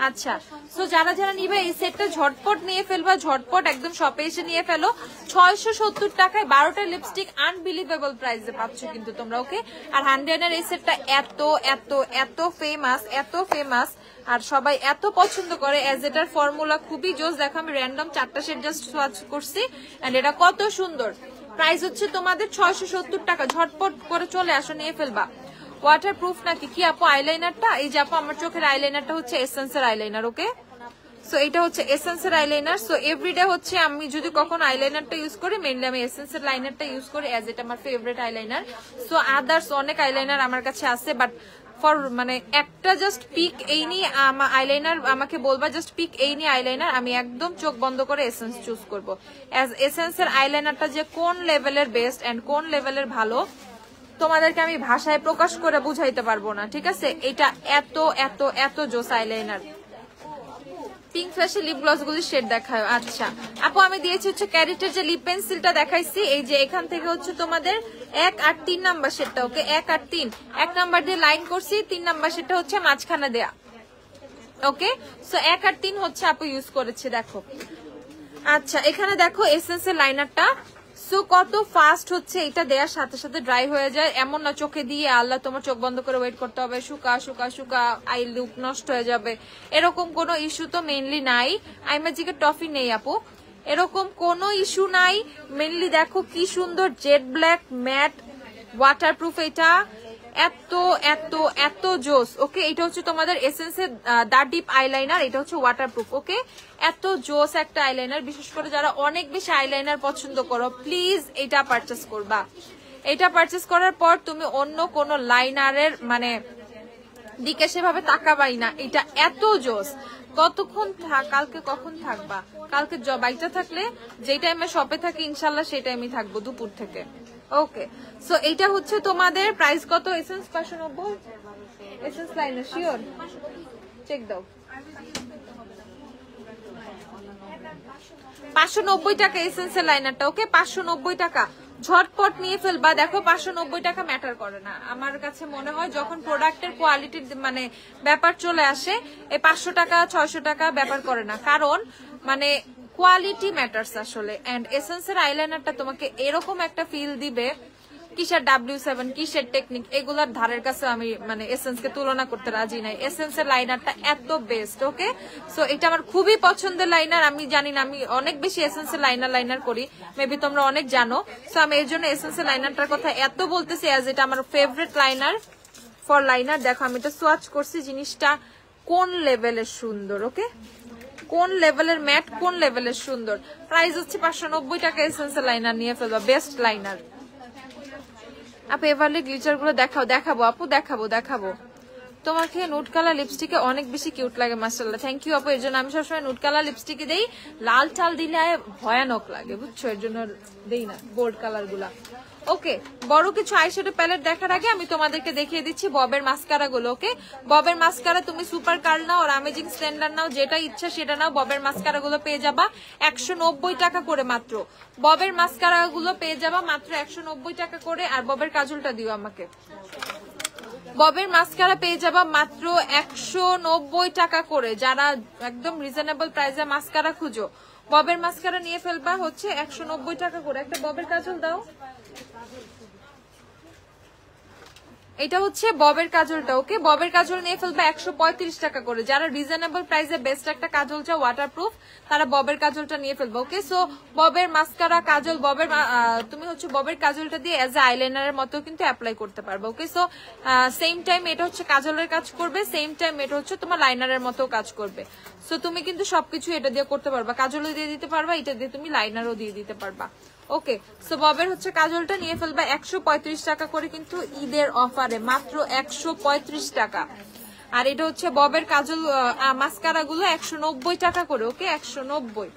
আচ্ছা, সো যারা যারা নিবে এই সেটটা ঝটপট নিয়ে ফেলবা, ঝটপট একদম শপে এসে নিয়ে ফেলো। 670 টাকায় 12টা লিপস্টিক আনবিলিভেবল প্রাইসে পাচ্ছ কিন্তু তোমরা। ওকে, আর হান্ডিয়ানের এই সেটটা এত এত এত ফেমাস, এত ফেমাস, আর সবাই এত পছন্দ করে। এজ এটার ফর্মুলা খুবই জোস। দেখো আমি র্যান্ডম 4টা শেড জাস্ট সোয়াচ করছি, এন্ড এটা কত সুন্দর। প্রাইস হচ্ছে তোমাদের 670 টাকা। ঝটপট করে চলে আসো, নিয়ে ফেলবা। ওয়াটার প্রুফ নাকি কি আপু আইলাইনারটা? এই যে আপু আমার চোখের আইলাইনারটা হচ্ছে এসেন্সের আইলাইনার। ওকে, সো এটা হচ্ছে এসেন্সের আইলাইনার। সো এভরিডে হচ্ছে আমি যদি কখনো আইলাইনারটা ইউজ করি, মেইনলি আমি এসেন্সের লাইনারটা ইউজ করি, এজ এটা আমার ফেভারিট আইলাইনার। সো আদার্স অনেক আইলাইনার আমার কাছে আছে, বাট ফর মানে একটা জাস্ট পিক এই নিয়ে আইলাইনার আমাকে বলবা, জাস্ট পিক এই নিয়ে আইলাইনার, আমি একদম চোখ বন্ধ করে এসেন্স চুজ করবো। এজ এসেন্সের আইলাইনারটা যে কোন লেভেলের বেস্ট এন্ড কোন লেভেলের ভালো তোমাদেরকে আমি ভাষায় প্রকাশ করে বুঝাইতে পারবো না, ঠিক আছে? এটা এত এত এত জোস আইলাইনার। পিঙ্ক ফ্ল্যাশে লিপ গ্লস গুলি শেড দেখায়। আচ্ছা আপু আমি দিয়েছি হচ্ছে ক্যারেটের যে লিপ পেন্সিলটা দেখাইছি, এই যে এখান থেকে হচ্ছে তোমাদের 1 আর 3 নাম্বার শেডটা। ওকে, 1 আর 3, 1 নাম্বার দিয়ে লাইন করছি, 3 নাম্বার শেডটা হচ্ছে মাঝখানে দেয়া। ওকে, সো 1 আর 3 হচ্ছে আপু ইউজ করেছে, দেখো। আচ্ছা এখানে দেখো এসেন্সের লাইনারটা, সো কত ফাস্ট হচ্ছে, এটা দেওয়ার সাথে সাথে ড্রাই হয়ে যায়। এমন না চোখে দিয়ে আল্লাহ তোমার চোখ বন্ধ করে ওয়েট করতে হবে, শুকা শুকা শুকা আই লুক নষ্ট হয়ে যাবে, এরকম কোনো ইস্যু তো মেইনলি নাই। আই ম্যাজিকের টফি নেই আপু, এরকম কোনো ইস্যু নাই। মেইনলি দেখো কি সুন্দর জেড ব্ল্যাক ম্যাট ওয়াটারপ্রুফ, এটা এত এত এত জোস। ওকে, এটা হচ্ছে তোমাদের এসেন্সের দা ডিপ আইলাইনার, এটা হচ্ছে ওয়াটারপ্রুফ। ওকে, এত জোস একটা আইলাইনার। বিশেষ করে যারা অনেক বেশি আইলাইনার পছন্দ করো, প্লিজ এটা পারচেস করবা। এটা পারচেস করার পর তুমি অন্য কোনো লাইনারের মানে দিকে সেভাবে তাকাবাই না, এটা এত জোস। কতক্ষণ কালকে কখন থাকবা? কালকে বাইকটা থাকলে যে টাইমে শপে থাকি ইনশাল্লাহ সেই টাইমে থাকবো, দুপুর থেকে। ওকে, সো এইটা হচ্ছে তোমাদের প্রাইস কত? Essence 590, essence liner sure check দাও, 590 টাকা এসেন্সের লাইনারটা। ওকে, 590 টাকা, ঝটপট নিয়ে ফেলবা। দেখো 590 টাকা ম্যাটার করে না আমার কাছে মনে হয়, যখন প্রোডাক্টের কোয়ালিটির মানে ব্যাপার চলে আসে, এই 500 টাকা 600 টাকা ব্যাপার করে না, কারণ মানে কোয়ালিটি ম্যাটারস আসলে। এন্ড এসেন্সের আইলাইনারটা তোমাকে এরকম একটা ফিল দিবে, কিসের W7 কিসের টেকনিক, এগুলার ধারের কাছে আমি মানে এসেন্সকে তুলনা করতে রাজি নাই। এসেন্সের লাইনারটা এত বেস্ট। ওকে, সো এটা আমার খুবই পছন্দের লাইনার। আমি জানি না, আমি অনেক বেশি এসেন্সের লাইনার করি, মেবি তোমরা অনেক জানো। সো আমি এর জন্য এসেন্সের লাইনারটার কথা এত বলতেছি, অ্যাজ এটা আমার ফেভারিট লাইনার ফর লাইনার। দেখো আমি এটা সোয়াচ করছি, জিনিসটা কোন লেভেলের সুন্দর। ওকে, কোন লেভেলের ম্যাট, কোন লেভেলের সুন্দর। প্রাইস হচ্ছে 590 টাকা। এসেন্সের লাইনার নিয়ে ফেলবা, বেস্ট লাইনার। আপু এভারলি গ্লিটার গুলো দেখাবো আপু, দেখাবো। তোমাকে নুড কালার লিপস্টিকে অনেক বেশি কিউট লাগে মাশাআল্লাহ। থ্যাংক ইউ আপু। এর জন্য আমি সবসময় নুড কালার লিপস্টিকে দেই, লাল টাল দিলে ভয়ানক লাগে বুঝছো, এর জন্য দেই না বোল্ড কালার গুলা। ওকে, বড় কিছু আইশ্যাডো প্যালেট দেখার আগে আমি তোমাদেরকে দেখিয়ে দিচ্ছি ববের মাস্কারা গুলো। ওকে, ববের মাস্কারা তুমি super curl now are amazing standard নাও, যেটা ইচ্ছা সেটা নাও। ববের মাস্কারা গুলো পেয়ে যাবা 190 টাকা করে মাত্র। ববের মাস্কারা গুলো পেয়ে যাবা মাত্র 190 টাকা করে। আর ববের কাজলটা দিও আমাকে। ববের মাস্কারা পেয়ে যাবা মাত্র 190 টাকা করে। যারা একদম রিজনেবল প্রাইসে মাস্কারা খুঁজো, ববের মাস্কারা নিয়ে ফেলবা হচ্ছে 190 টাকা করে। একটা ববের কাজল দাও, এটা হচ্ছে ববের কাজলটা। ওকে, ববের কাজল নিয়ে ফেলবা 135 টাকা করে। যারা রিজনেবল প্রাইসে বেস্ট একটা কাজল চাও ওয়াটারপ্রুফ, তারা ববের কাজলটা নিয়ে ফেলবা। ওকে, সো ববের মাস্কারা কাজল, ববের তুমি হচ্ছে ববের কাজলটা দিয়ে এজ এ আইলাইনারের মতো কিন্তু অ্যাপ্লাই করতে পারবে। ওকে, সো সেম টাইম এটা হচ্ছে কাজলের কাজ করবে, সেম টাইম এটা হচ্ছে তোমার লাইনারের মতো কাজ করবে। সো তুমি কিন্তু সবকিছু এটা দিয়ে করতে পারবা, কাজলও দিয়ে দিতে পারবা, এটা দিয়ে তুমি লাইনারও দিয়ে দিতে পারবা। ওকে, সো ববের হচ্ছে কাজলটা নিয়ে ফেলবা 135 টাকা করে, কিন্তু ঈদের অফারে মাত্র 135 টাকা। আর এটা হচ্ছে ববের কাজল মাস্কারা গুলো 190 টাকা করে। ওকে, 190।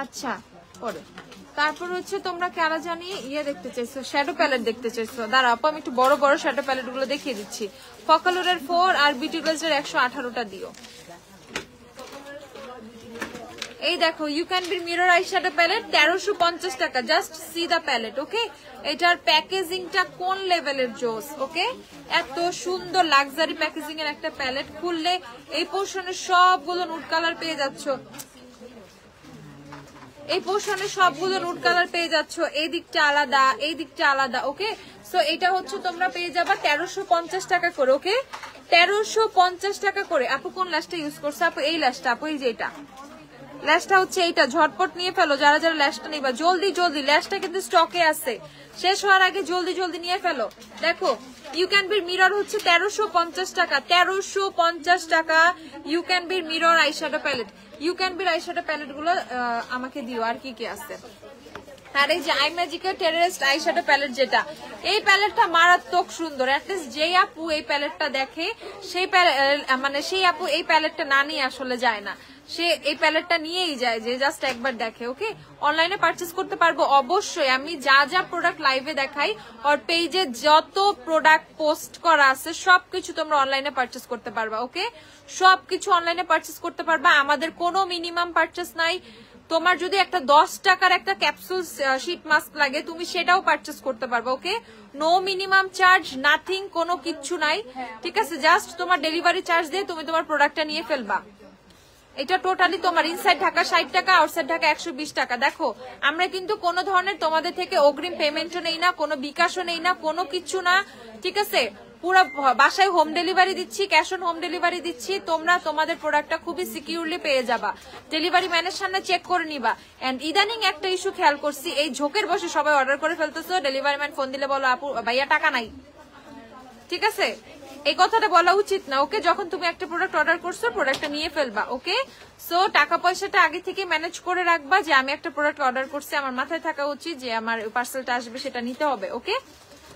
আচ্ছা, পরে তারপর হচ্ছে তোমরা কারা জানি ইয়ে দেখতে চাইছো, শ্যাডো প্যালেট দেখতে চাইছো। দাঁড়াও আপু, আমি একটু বড় বড় শ্যাডো প্যালেট গুলো দেখিয়ে দিচ্ছি। ফকালোরের 4 আর বিউটি গ্লেজের 118টা দিও। এই দেখো, you can be mirror eyeshadow palette 1350 টাকা। Just see the palette. Okay, এটার প্যাকেজিংটা কোন লেভেলের জোস। ওকে, এত সুন্দর লাক্সারি প্যাকেজিং এর একটা প্যালেট। খুললে এই পোর্শনে সবগুলো নুড কালার পেয়ে যাচ্ছ, এই পোর্শনে সবগুলো নুড কালার পেয়ে যাচ্ছ। এই দিকটা আলাদা, এই দিকটা আলাদা। ওকে, সো এটা হচ্ছে তোমরা পেয়ে যাবা 1350 টাকা করে। ওকে, 1350 টাকা করে। আপু কোন ল্যাশটা ইউজ করছো? আপু এই ল্যাশটা, আপু এই যে এটা ল্যাশটা হচ্ছে এইটা। ঝটপট নিয়ে ফেলো যারা যারা ল্যাশটা নিবা, জলদি জলদি। ল্যাশটা কিন্তু স্টকে আছে, শেষ হওয়ার আগে জলদি জলদি নিয়ে ফেলো। দেখো, ইউ ক্যান বি মিরর হচ্ছে 1350 টাকা, 1350 টাকা। You can be mirror eyeshadow palette, you can be eyeshadow palette গুলো আমাকে দিও। আর কি কি আছে? আর এই যে আই ম্যাজিকের টেরারিস্ট আইশ্যাডো প্যালেট, যেটা এই প্যালেটটা মারাত্মক সুন্দর। অ্যাটলিস্ট যেই আপু এই প্যালেটটা দেখে সেই মানে সেই আপু এই প্যালেটটা না নিয়ে আসলে যায় না, সে এই প্যালেটটা নিয়েই যায় যে জাস্ট একবার দেখে। ওকে, অনলাইনে পারচেস করতে পারবো অবশ্যই। আমি যা যা প্রোডাক্ট লাইভে দেখাই আর পেজে যত প্রোডাক্ট পোস্ট করা আছে সবকিছু তোমরা অনলাইনে পারচেস করতে পারবা। ওকে, সবকিছু অনলাইনে পারচেস করতে পারবা, আমাদের কোনো মিনিমাম পারচেস নাই। তোমার যদি একটা 10 টাকার একটা ক্যাপসুল শীট মাস্ক লাগে, তুমি সেটাও পারচেস করতে পারবে। ওকে, নো মিনিমাম চার্জ, নাথিং, কোনো কিচ্ছু নাই। ঠিক আছে, জাস্ট তোমার ডেলিভারি চার্জ দিয়ে তুমি তোমার প্রোডাক্টটা নিয়ে ফেলবা। এটা টোটালি তোমার। ইনসাইড ঢাকা 60 টাকা, আউটসাইড ঢাকা 120 টাকা। দেখো, আমরা কিন্তু কোনো ধরনের তোমাদের থেকে অগ্রিম পেমেন্টও নেই না, কোনো বিকাশও নেই না, কোনো কিছু না। ঠিক আছে, পুরো বাসায় হোম ডেলিভারি দিচ্ছি, ক্যাশ অন হোম ডেলিভারি দিচ্ছি। তোমরা তোমাদের প্রোডাক্টটা খুবই সিকিউরলি পেয়ে যাবা। ডেলিভারি ম্যানের সামনে চেক করে নিবা। এন্ড ইদানিং একটা ইস্যু খেয়াল করছি, এই ঝোঁকের বসে সবাই অর্ডার করে ফেলতেছো, ডেলিভারি ম্যান ফোন দিলে বলো আপু ভাইয়া টাকা নাই। ঠিক আছে, এই কথাটা বলা উচিত না। ওকে, যখন তুমি একটা প্রোডাক্ট অর্ডার করছো প্রোডাক্টটা নিয়ে ফেলবা। ওকে, সো টাকা পয়সাটা আগে থেকে ম্যানেজ করে রাখবা, যে আমি একটা প্রোডাক্ট অর্ডার করছি, আমার মাথায় থাকা উচিত যে আমার পার্সেলটা আসবে, সেটা নিতে হবে। ওকে,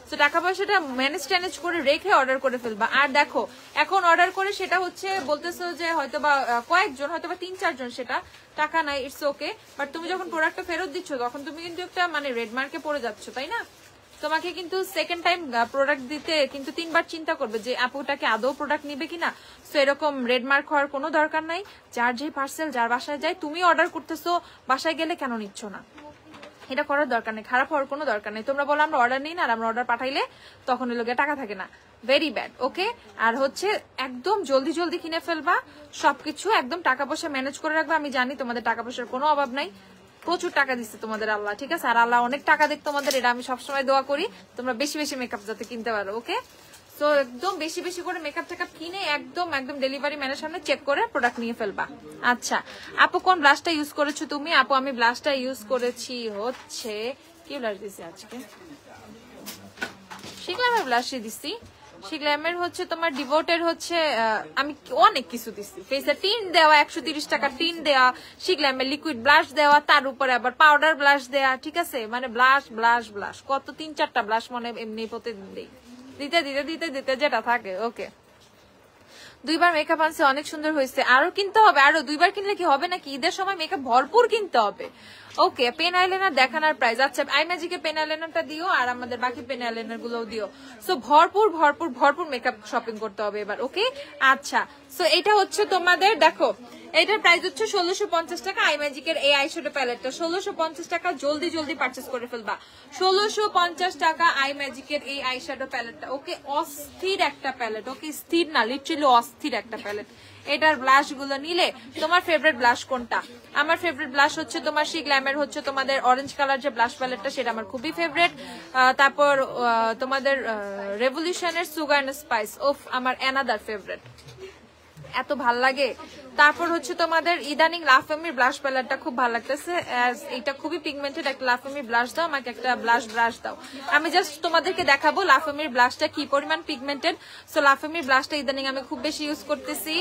তো টাকা পয়সাটা ম্যানেজ করে রেখে অর্ডার করে ফেলবা। আর দেখো, এখন অর্ডার করে সেটা হচ্ছে বলতেছো যে হয়তো বা কয়েকজন, হয়তো বা 3-4 জন সেটা টাকা নাই, ইটস ওকে। বাট তুমি যখন প্রোডাক্টটা ফেরত দিচ্ছ তখন তুমি কিন্তু একটা মানে রেড মার্কে পড়ে যাচ্ছ, তাই না? তোমাকে কিন্তু সেকেন্ড টাইম প্রোডাক্ট দিতে কিন্তু 3বার চিন্তা করবে যে আপুটাকে আদৌ প্রোডাক্ট নিবে কিনা। সো এরকম রেড মার্ক হওয়ার কোনো দরকার নাই। যার যে পার্সেল যার বাসায় যায়, তুমি অর্ডার করতেছো, বাসায় গেলে কেন নিচ্ছ না, এটা করার দরকার নেই, খারাপ হওয়ার কোনো দরকার নেই। তোমরা বলো আমরা অর্ডার নিই না, আর আমরা অর্ডার পাঠাইলে তখন ওই লোকের টাকা থাকে না, ভেরি ব্যাড। ওকে, আর হচ্ছে একদম জলদি জলদি কিনে ফেলবা সবকিছু, একদম টাকা পয়সা ম্যানেজ করে রাখবা। আমি জানি তোমাদের টাকা পয়সার কোনো অভাব নাই, প্রচুর টাকা দিচ্ছে তোমাদের আল্লাহ। ঠিক আছে, আর আল্লাহ অনেক টাকা দেখ তোমাদের, এটা আমি সবসময় দোয়া করি তোমরা বেশি বেশি মেকআপ যাতে কিনতে পারো। ওকে, তো একদম বেশি বেশি করে মেকআপ টেকআপ কিনে একদম একদম ডেলিভারি ম্যানের সামনে চেক করে প্রোডাক্ট নিয়ে ফেলবা। আচ্ছা আপু, কোন ব্লাশটা ইউজ করেছো তুমি? আপু আমি ব্লাশটা ইউজ করেছি হচ্ছে, কি ব্লাশ দিছি আজকে? শিগ্লামের ব্লাশই দিছি। শিগ্লামের হচ্ছে তোমার ডিভোটের হচ্ছে, আমি অনেক কিছু দিচ্ছি। ফেসে টিন দেওয়া, 130 টাকা টিন দেওয়া, শিগ্লামের লিকুইড ব্লাশ দেওয়া, তার উপরে আবার পাউডার ব্লাশ দেওয়া। ঠিক আছে, মানে ব্লাশ ব্লাশ ব্লাশ কত 3-4টা ব্লাশ মনে এমনি প্রতিদিন দেই। দিতে দিতে দিতে দিতে যেটা থাকে। ওকে, 2বার মেকআপ আনছে, অনেক সুন্দর হয়েছে। আরো কিনতে হবে, আরো 2বার কিনলে কি হবে নাকি? ঈদের সময় মেকআপ ভরপুর কিনতে হবে। ওকে, পেন আইলাইনার দেখানোর প্রাইস। আচ্ছা, আই ম্যাজিকের পেন আইলাইনারটা দিও আর আমাদের বাকি পেন আইলাইনার গুলোও দিও। সো ভরপুর ভরপুর ভরপুর মেকআপ শপিং করতে হবে এবার। ওকে, আচ্ছা, সো এটা হচ্ছে তোমাদের, দেখো এটার প্রাইস হচ্ছে 1650 টাকা। আই ম্যাজিকের এই আইশ্যাডো প্যালেটটা 1650 টাকা। জলদি জলদি পারচেজ করে ফেলবা। 1650 টাকা আই ম্যাজিকের এই আইশ্যাডো প্যালেটটা। ওকে, অস্থির একটা প্যালেট। ওকে, স্থির না, লিটারালি অস্থির একটা প্যালেট। এটার ব্লাশ গুলো নিলে তোমার ফেভারিট ব্লাশ কোনটা? আমার ফেভারিট ব্লাশ হচ্ছে তোমার শি গ্ল্যামের হচ্ছে তোমাদের অরেঞ্জ কালার যে ব্লাশ প্যালেটটা, সেটা আমার খুবই ফেভারিট। তারপর তোমাদের রেভলিউশনের সুগার এন্ড স্পাইস, ওফ আমার অ্যানাদার ফেভারিট, এত ভাল লাগে। তারপর হচ্ছে তোমাদের ইদানিং লাফামির ব্লাশ প্যালেটটা খুব ভালো লাগতেছে। এটা খুবই পিগমেন্টেড। একটা লাফামির ব্লাশ দাও আমাকে, একটা ব্রাশ দাও। আমি জাস্ট তোমাদেরকে দেখাবো লাফামির ব্লাশটা কি পরিমাণ পিগমেন্টেড। সো লাফামির ব্লাশটা ইদানিং আমি খুব বেশি ইউজ করতেছি।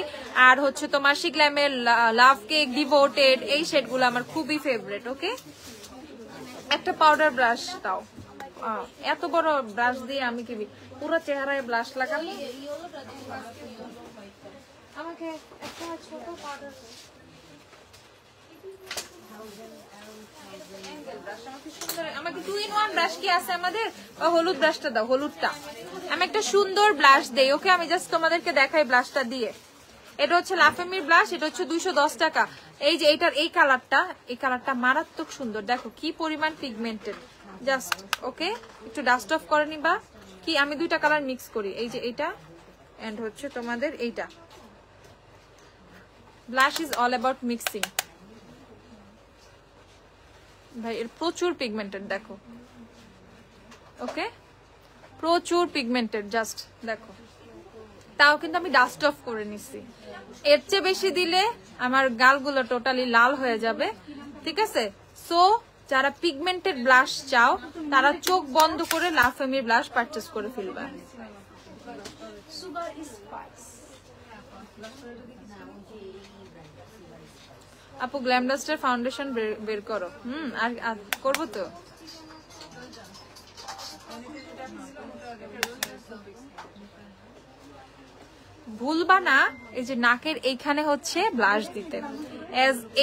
আর হচ্ছে তোমার শি গ্ল্যামের লাভ কেক, ডিভোটেড, এই শেডগুলো আমার খুবই ফেভারিট। ওকে, একটা পাউডার ব্রাশ দাও। এত বড় ব্রাশ দিয়ে আমি কি পুরো চেহারায় ব্লাশ লাগাবো? আমাকে একটা ছোট পাউডার, আমাকে 2-in-1 ব্রাশ কি আছে আমাদের? হলুদ ব্রাশটা দাও, হলুদটা। আমি একটা সুন্দর ব্লাশ দেই। ওকে, আমি জাস্ট তোমাদেরকে দেখাই ব্লাশটা দিয়ে। এটা হচ্ছে লাফামির ব্লাশ, এটা হচ্ছে 210 টাকা। এই যে এটার এই কালারটা মারাত্মক সুন্দর। দেখো কি পরিমাণ পিগমেন্টেড, জাস্ট। ওকে, একটু ডাস্ট অফ করে নিবা। কি আমি 2টা কালার মিক্স করি, এই যে এইটা এন্ড হচ্ছে তোমাদের এইটা। Blush is all about mixing. ভাই এর প্রচুর পিগমেন্টেড, দেখো। ওকে, প্রচুর পিগমেন্টেড, জাস্ট দেখো। তাও কিন্তু আমি ডাস্ট অফ করে নিছি। এর চেয়ে বেশি দিলে আমার গালগুলো টোটালি লাল হয়ে যাবে, ঠিক আছে? সো যারা পিগমেন্টেড ব্লাশ চাও তারা চোখ বন্ধ করে লাফামির ব্লাশ পারচেজ করে ফেলবা। আপু গ্ল্যাম ডাস্টের ফাউন্ডেশন বের করো। আর করবো তো। ভুলবা না এই যে নাকের এইখানে হচ্ছে ব্লাশ দিতে।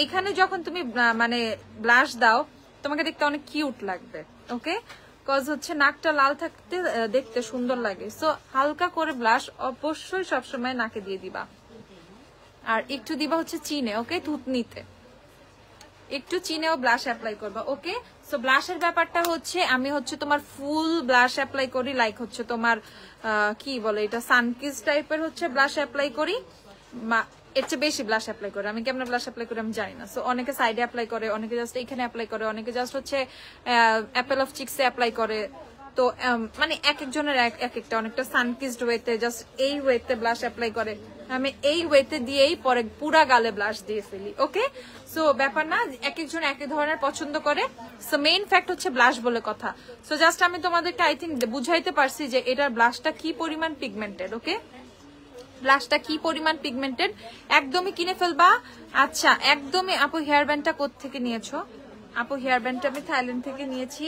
এইখানে যখন তুমি মানে ব্লাশ দাও তোমাকে দেখতে অনেক কিউট লাগবে। ওকে, কজ হচ্ছে নাকটা লাল থাকতে দেখতে সুন্দর লাগে। সো হালকা করে ব্লাশ অবশ্যই সবসময় নাকে দিয়ে দিবা। আর একটু দিবা হচ্ছে চিনে। ওকে, থুতনিতে একটু চিনেও ব্লাশ অ্যাপ্লাই করবা। ওকে, সো ব্লাশের ব্যাপারটা হচ্ছে আমি হচ্ছে তোমার ফুল ব্লাশ অ্যাপ্লাই করি, লাইক হচ্ছে তোমার কি বলে এটা, সানকিস টাইপের হচ্ছে ব্লাশ অ্যাপ্লাই করি। এর চেয়ে বেশি ব্লাশ অ্যাপ্লাই করে। আমি কেমন ব্লাশ অ্যাপ্লাই করি আমি জানি না। সো অনেকে সাইডে অ্যাপ্লাই করে, অনেকে জাস্ট এখানে অ্যাপ্লাই করে, অনেকে জাস্ট হচ্ছে অ্যাপেল অফ চিক্সে অ্যাপ্লাই করে। তো মানে এক একজনের এক একটা, অনেকটা সানকিসড ওয়েতে জাস্ট এই ওয়েতে ব্লাশ অ্যাপ্লাই করে। আমি এই ওয়েতে দিয়েই পরে পুরা গালে ব্লাশ দিয়ে ফেলি। ওকে, সো ব্যাপার না, এক একজন এক এক ধরনের পছন্দ করে। সো মেইন ফ্যাক্ট হচ্ছে ব্লাশ বলে কথা। সো জাস্ট আমি তোমাদেরকে আই থিঙ্ক বুঝাইতে পারছি যে এটার ব্লাশটা কি পরিমাণ পিগমেন্টেড। ওকে, ব্লাশটা কি পরিমাণ পিগমেন্টেড, একদমই কিনে ফেলবা। আচ্ছা, একদমই। আপু হেয়ার ব্যান্ডটা কোত্থেকে নিয়েছো? আপু হেয়ার ব্যান্ডটা আমি থাইল্যান্ড থেকে নিয়েছি।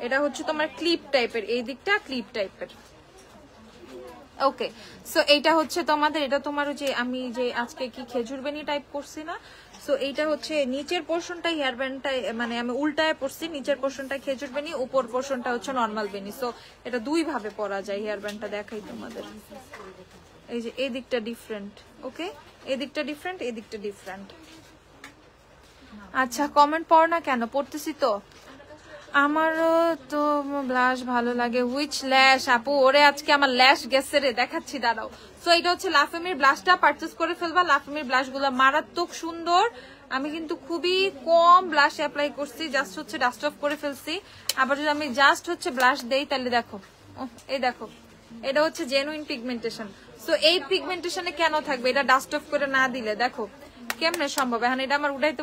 এটা হচ্ছে তোমার ক্লিপ টাইপের, এই দিকটা ক্লিপ টাইপের। ওকে, সো এইটা হচ্ছে তোমাদের, এটা তোমার যে আমি যে আজকে কি খেজুর বেনি টাইপ করছি না, সো এইটা হচ্ছে নিচের পোর্শনটা হেয়ার ব্যান্ডটা, মানে আমি উল্টায় পড়ছি, নিচের পোর্শনটা খেজুর বেনি, উপর পোর্শনটা হচ্ছে নর্মাল বেনি। সো এটা দুই ভাবে পরা যায়। হেয়ার ব্যান্ডটা দেখাই তোমাদের, এই যে এই দিকটা ডিফারেন্ট। ওকে, এই দিকটা ডিফারেন্ট, এই দিকটা ডিফারেন্ট। আচ্ছা, কমেন্ট পড় না কেন? পড়তেছি তো। আমারও তো ব্লাশ ভালো লাগে। হুইচ ল্যাশ? আপু ওরে আজকে আমার ল্যাশ গেছে রে, দেখাচ্ছি দাঁড়াও। সো এটা হচ্ছে লাফামির ব্লাশটা, পারচেজ করে ফেলবা। লাফামির ব্লাশ গুলো মারাত্মক সুন্দর। আমি কিন্তু খুবই কম ব্লাশ অ্যাপ্লাই করছি, জাস্ট হচ্ছে ডাস্ট অফ করে ফেলছি। আবার যদি আমি জাস্ট হচ্ছে ব্লাশ দেই তাহলে দেখো, এই দেখো, এটা হচ্ছে জেনুইন পিগমেন্টেশন। সো এই পিগমেন্টেশনে কেন থাকবে এটা ডাস্ট অফ করে না দিলে? দেখো কেমনে সম্ভব? এখন এটা আমার উঠাইতে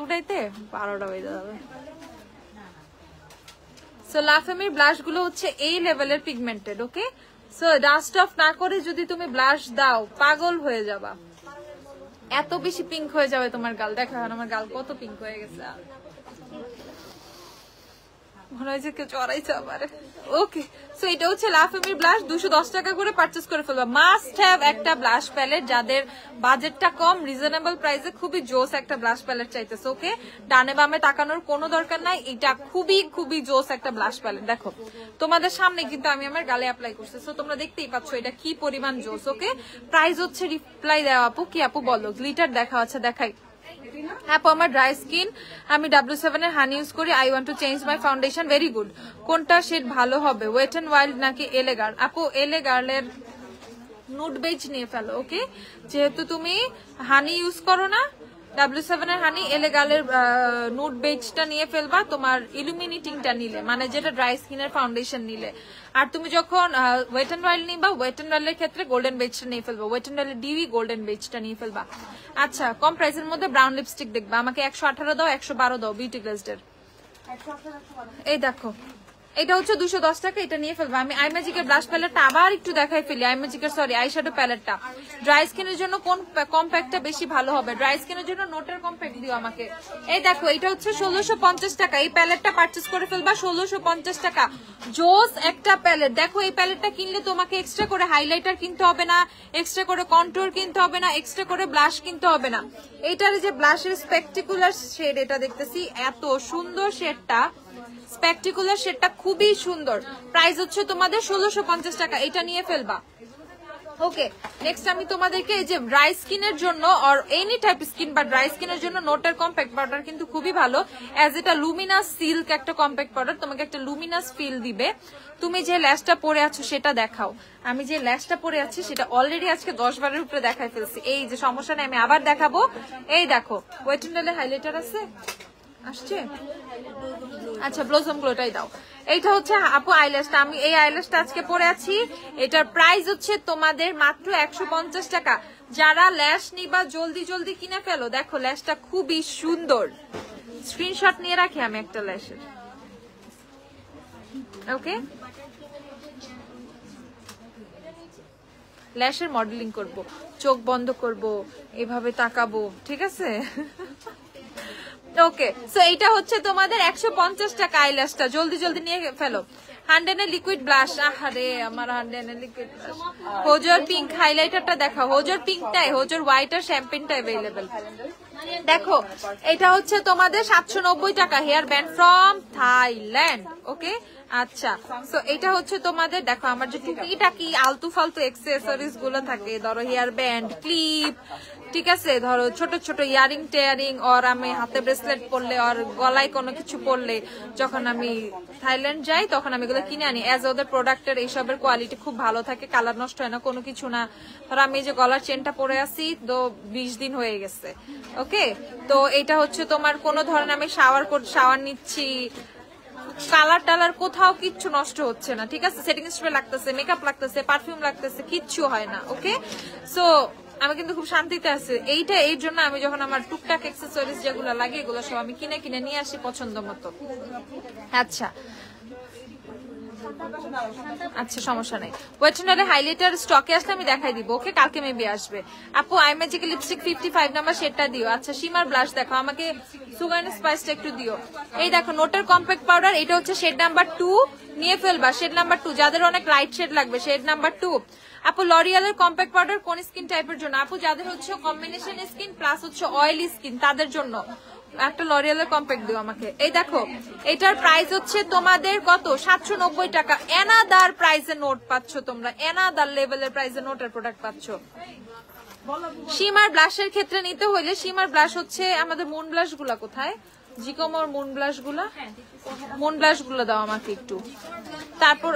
12টা হয়ে যাবে। সো লাফামির ব্লাশ গুলো হচ্ছে এই লেভেলের পিগমেন্টেড। ওকে, সো ডাস্ট অফ না করে যদি তুমি ব্লাশ দাও পাগল হয়ে যাবা, এত বেশি পিঙ্ক হয়ে যাবে তোমার গাল। দেখো আমার গাল কত পিঙ্ক হয়ে গেছে। মনে হয় যে কেউ চড়াইছে আবার। ওকে, সো এটা হচ্ছে লা ফেমির ব্লাশ, 210 টাকা করে পারচেজ করে ফেলবা। মাস্ট হ্যাভ একটা ব্লাশ প্যালেট, যাদের বাজেটটা কম, রিজনেবল প্রাইসে খুবই জোস একটা ব্লাশ প্যালেট চাইতেছে। ওকে, ডানে বামে তাকানোর কোনো দরকার নাই, এটা খুবই খুবই জোস একটা ব্লাশ প্যালেট। দেখো তোমাদের সামনে কিন্তু আমি আমার গালে অ্যাপ্লাই করছি, সো তোমরা দেখতেই পাচ্ছ এটা কি পরিমাণ জোস। ওকে, প্রাইস হচ্ছে রিপ্লাই দেওয়া আপু, কি আপু বলো? গ্লিটার দেখা আছে, দেখাই আপু। আমার ড্রাই স্কিন, আমি W7 এর হানি ইউজ করি। I want to change my foundation. Very good. কোনটা শেড ভালো হবে, ওয়েট এন্ড ওয়াইল্ড নাকি এলে গার্ল? আপু এলে গার্লের নুড বেজ নিয়ে ফেলো। ওকে, যেহেতু তুমি হানি ইউজ করো না, W7 এর হানি, এলে গার্লের নুড বেজটা নিয়ে ফেলবা। তোমার ইলুমিনেটিংটা নিলে, মানে যেটা ড্রাই স্কিনের ফাউন্ডেশন নিলে। আর তুমি যখন ওয়েট এন্ড ওয়াইল্ড নিবা, ওয়েট এন্ড ওয়াইল্ডের ক্ষেত্রে গোল্ডেন বেজটা নিয়ে ফেলবা। ওয়েট এন্ড ওয়াইল্ডের ডিউই গোল্ডেন বেজটা নিয়ে ফেলবা। আচ্ছা, কম প্রাইসের মধ্যে ব্রাউন লিপস্টিক দেখবা, আমাকে 118 দাও, 112 দাও বিউটি গ্লেজডের। এই দেখো, এটা হচ্ছে 210 টাকা, এটা নিয়ে ফেলবো। আমি আই ম্যাজিকের ব্লাশ প্যালেটটা আবার একটু দেখাই ফেলি। আই ম্যাজিকের সরি আই শ্যাডো প্যালেটটা ড্রাই স্কিনের জন্য কোন কম্প্যাক্টটা বেশি ভালো হবে? ড্রাই স্কিনের জন্য নোটের কম্প্যাক্ট দিও আমাকে। এই দেখো, এটা হচ্ছে 1650 টাকা, এই প্যালেটটা পারচেজ করে ফেলবা 1650 টাকা। জোস একটা প্যালেট। দেখো এই প্যালেটটা কিনলে তোমাকে এক্সট্রা করে হাইলাইটার কিনতে হবে না, এক্সট্রা করে কন্ট্যুর কিনতে হবে না, এক্সট্রা করে ব্লাশ কিনতে হবে না। এইটার যে ব্লাশের স্পেকটিকুলার শেড, এটা দেখতেছি এত সুন্দর শেডটা, স্পেকটিকুলার শেডটা খুবই সুন্দর। প্রাইস হচ্ছে তোমাদের 1650 টাকা, এটা নিয়ে ফেলবা। ওকে, নেক্সট আমি তোমাদেরকে এই যে ড্রাই স্কিনের জন্য আর এনি টাইপ স্কিন বা ড্রাই স্কিনের জন্য নোটের কম্প্যাক্ট পাউডার কিন্তু খুবই ভালো। অ্যাজ এটা লুমিনাস সিল্ক একটা কম্প্যাক্ট পাউডার, তোমাকে একটা লুমিনাস ফিল দিবে। তুমি যে ল্যাশটা পরে আছো সেটা দেখাও। আমি যে ল্যাশটা পরে আছি সেটা অলরেডি আজকে 10 বারের উপরে দেখাই ফেলছি। এই যে সমস্যা নেই, আমি আবার দেখাবো। এই দেখো, ওয়েট এন্ড ওয়াইল্ডের হাইলাইটার আছে, আসছে। আচ্ছা, ব্লসম গ্লোটাই দাও। এইটা হচ্ছে আপু আইল্যাশটা, আমি এই আইল্যাশটা আজকে পরে আছি। এটার প্রাইস হচ্ছে তোমাদের মাত্র 150 টাকা। যারা ল্যাশ নিবা জলদি জলদি কিনে ফেলো। দেখো ল্যাশটা খুবই সুন্দর, স্ক্রিনশট নিয়ে রাখি আমি একটা ল্যাশের। ওকে, ল্যাশের মডেলিং করব, চোখ বন্ধ করব, এভাবে তাকাবো, ঠিক আছে? ওকে, সো এটা হচ্ছে তোমাদের 150 টাকা আইল্যাশটা, জলদি জলদি নিয়ে ফেলো। হান্ডেনের লিকুইড ব্লাশ, আহারে আমার হান্ডেনের লিকুইড ব্লাশ। হোজোর পিঙ্ক হাইলাইটারটা দেখো, হোজোর পিঙ্কটাই, হোজোর হোয়াইট আর শ্যাম্পেনটা अवेलेबल। দেখো এটা হচ্ছে তোমাদের 790 টাকা, হেয়ার ব্যান্ড ফ্রম থাইল্যান্ড। ওকে, আচ্ছা, সো এটা হচ্ছে তোমাদের, দেখো আমার যে টুকিটাকি আলতু ফালতু অ্যাক্সেসরিজ গুলো থাকে, ধরো হেয়ার ব্যান্ড, ক্লিপ, ঠিক আছে, ধরো ছোট ছোট ইয়ারিং টেয়ারিং, আর আমি হাতে ব্রেসলেট পরলে আর গলায় কোনো কিছু পরলে, যখন আমি থাইল্যান্ড যাই তখন আমি এগুলো কিনে আনি। এজ ওদের প্রোডাক্টের এইসবের কোয়ালিটি খুব ভালো থাকে, কালার নষ্ট হয় না, কোনো কিছু না। ধরো আমি এই যে গলার চেনটা পরে আছি তো 20 দিন হয়ে গেছে। ওকে, তো এটা হচ্ছে তোমার কোনো ধরনের, আমি শাওয়ার নিচ্ছি, কালার টালার কোথাও কিচ্ছু নষ্ট হচ্ছে না, ঠিক আছে। সেটিং স্প্রে লাগতেছে, মেকআপ লাগতেছে, পারফিউম লাগতেছে, কিচ্ছু হয় না। ওকে, সো আমি কিন্তু খুব শান্তিতে আছি। এইটা এর জন্য আমি যখন আমার টুকটাক অ্যাক্সেসরিজ যেগুলো লাগে এগুলো সব আমি কিনে কিনে নিয়ে আসি পছন্দ মতো। আচ্ছা আচ্ছা, সমস্যা নাই। ওয়েট এন্ড ওয়াইল্ডের হাইলাইটার স্টকে আসলে আমি দেখাই দিব। ওকে, কালকে মেবি আসবে। আপু আই ম্যাজিক লিপস্টিক 55 নাম্বার শেডটা দিও। আচ্ছা, শিমার ব্লাশ দেখো, আমাকে সুগার এন্ড স্পাইসটা একটু দিও। এই দেখো নোটের কম্প্যাক্ট পাউডার, এটা হচ্ছে শেড নাম্বার 2, নিয়ে ফেলবা। শেড নাম্বার 2, যাদের অনেক লাইট শেড লাগবে, শেড নাম্বার 2। আপু লরিয়ালের কম্প্যাক্ট পাউডার কোন স্কিন টাইপের জন্য? আপু যাদের হচ্ছে কম্বিনেশন স্কিন প্লাস হচ্ছে অয়েলি স্কিন তাদের জন্য একটা লরিয়ালের কম্প্যাক্ট দিও আমাকে। এই দেখো, এটার প্রাইস হচ্ছে তোমাদের কত? 790 টাকা। এনাদার প্রাইসে নোট পাচ্ছ তোমরা, এনাদার লেভেলের প্রাইসে নোটের প্রোডাক্ট পাচ্ছ। শিমার ব্লাশের ক্ষেত্রে নিতে হইলে, শিমার ব্লাশ হচ্ছে আমাদের মুন ব্লাশ গুলা কোথায়? জিকোমোর মুন ব্লাশ গুলা দাও আমাকে একটু। তারপর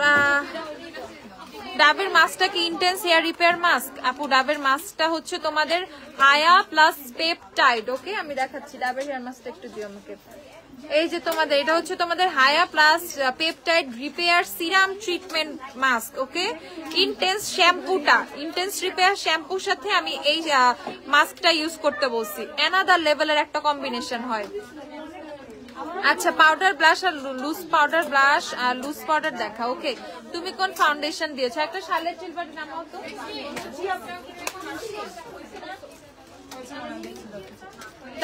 ডাবের মাস্কটা কি ইন্টেন্স হেয়ার রিপেয়ার মাস্ক? আপু ডাবের মাস্কটা হচ্ছে তোমাদের হায়া প্লাস পেপটাইড। ওকে, আমি দেখাচ্ছি, ডাবের হেয়ার মাস্কটা একটু দিও আমাকে। এই যে তোমাদের এটা হচ্ছে তোমাদের হায়া plus peptide repair serum treatment mask. Okay, intense শ্যাম্পুটা, ইন্টেন্স রিপেয়ার শ্যাম্পুর সাথে আমি এই মাস্কটা ইউজ করতে বলছি। এনাদার লেভেলের একটা কম্বিনেশন হয়। আচ্ছা, পাউডার ব্লাশ আর লুজ পাউডার ব্লাশ আর লুজ পাউডার দেখা। ওকে, তুমি কোন ফাউন্ডেশন দিয়েছো? একটা শালের চিলবাটি নামাও তো।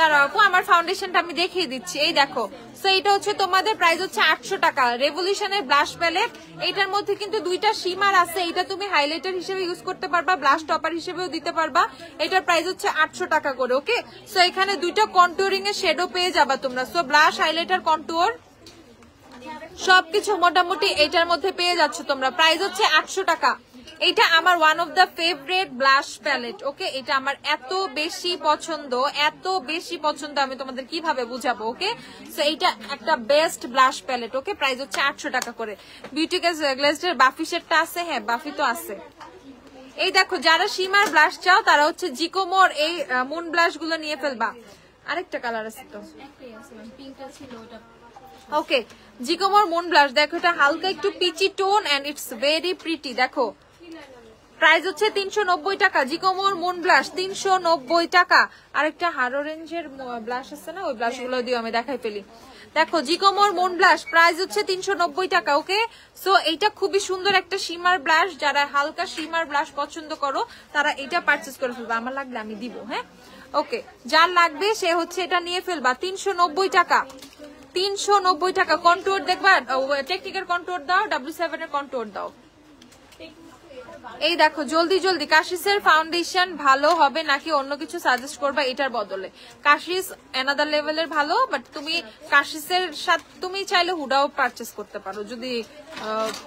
দাঁড়াও আপু, আমার ফাউন্ডেশনটা আমি দেখিয়ে দিচ্ছি। এই দেখো, সো এটা হচ্ছে তোমাদের প্রাইস হচ্ছে 800 টাকা। রেভলিউশনের ব্লাশ প্যালেট, এটার মধ্যে কিন্তু দুইটা শিমার আছে। এটা তুমি হাইলাইটার হিসেবে ইউজ করতে পারবা, ব্লাশ টপার হিসেবেও দিতে পারবা। এটার প্রাইস হচ্ছে 800 টাকা করে। ওকে, সো এখানে দুইটা কন্টুরিং এর শেডও পেয়ে যাবা তোমরা। সো ব্লাশ, হাইলাইটার, কন্টুর সবকিছু মোটামুটি এটার মধ্যে পেয়ে যাচ্ছ তোমরা। প্রাইস হচ্ছে 800 টাকা। এটা আমার one of the favourite blush palette. Okay, এটা আমার এত বেশি পছন্দ, এত বেশি পছন্দ, আমি তোমাদের কিভাবে বুঝাবো। ওকে, সো এইটা একটা বেস্ট ব্লাশ প্যালেট। ওকে, প্রাইস হচ্ছে 800 টাকা করে। বিউটি গ্লেজের বাফি সেটটা আছে, হ্যাঁ বাফি তো আছে। এই দেখো, যারা শিমার ব্লাশ চাও তারা হচ্ছে জিকোমোর এই মুন ব্লাশ গুলো নিয়ে ফেলবা। আরেকটা কালার আছে তো, ওকে, জিকোমোর মুন ব্লাশ। দেখো এটা হালকা একটু peachy tone and it's very pretty. দেখো প্রাইস হচ্ছে 390 টাকা। জিকোমোর মুন ব্লাশ 390 টাকা। আরেকটা হার অরেঞ্জের ব্লাশ আছে না, ওই ব্লাশ গুলো দিও আমি দেখাই ফেলি। দেখো জিকোমোর মুন ব্লাশ প্রাইস হচ্ছে 390 টাকা। ওকে, সো এইটা খুবই সুন্দর একটা শিমার ব্লাশ। যারা হালকা শিমার ব্লাশ পছন্দ করো তারা এটা পারচেজ করে ফেলবা। আমার লাগলে আমি দিব, হ্যাঁ। ওকে, যার লাগবে সে হচ্ছে এটা নিয়ে ফেলবা। 390 টাকা, 390 টাকা। কন্ট্রোর দেখবা, টেকনিকের কন্ট্রোর দাও, W7 এর কন্ট্রোর দাও। এই দেখো, জলদি জলদি, কাশিসের ফাউন্ডেশন ভালো হবে নাকি অন্য কিছু সাজেস্ট করবা এটার বদলে? কাশিস অ্যানাদার লেভেলের ভালো, বাট তুমি কাশিসের সাথে তুমি চাইলে হুডাও পারচেস করতে পারো। যদি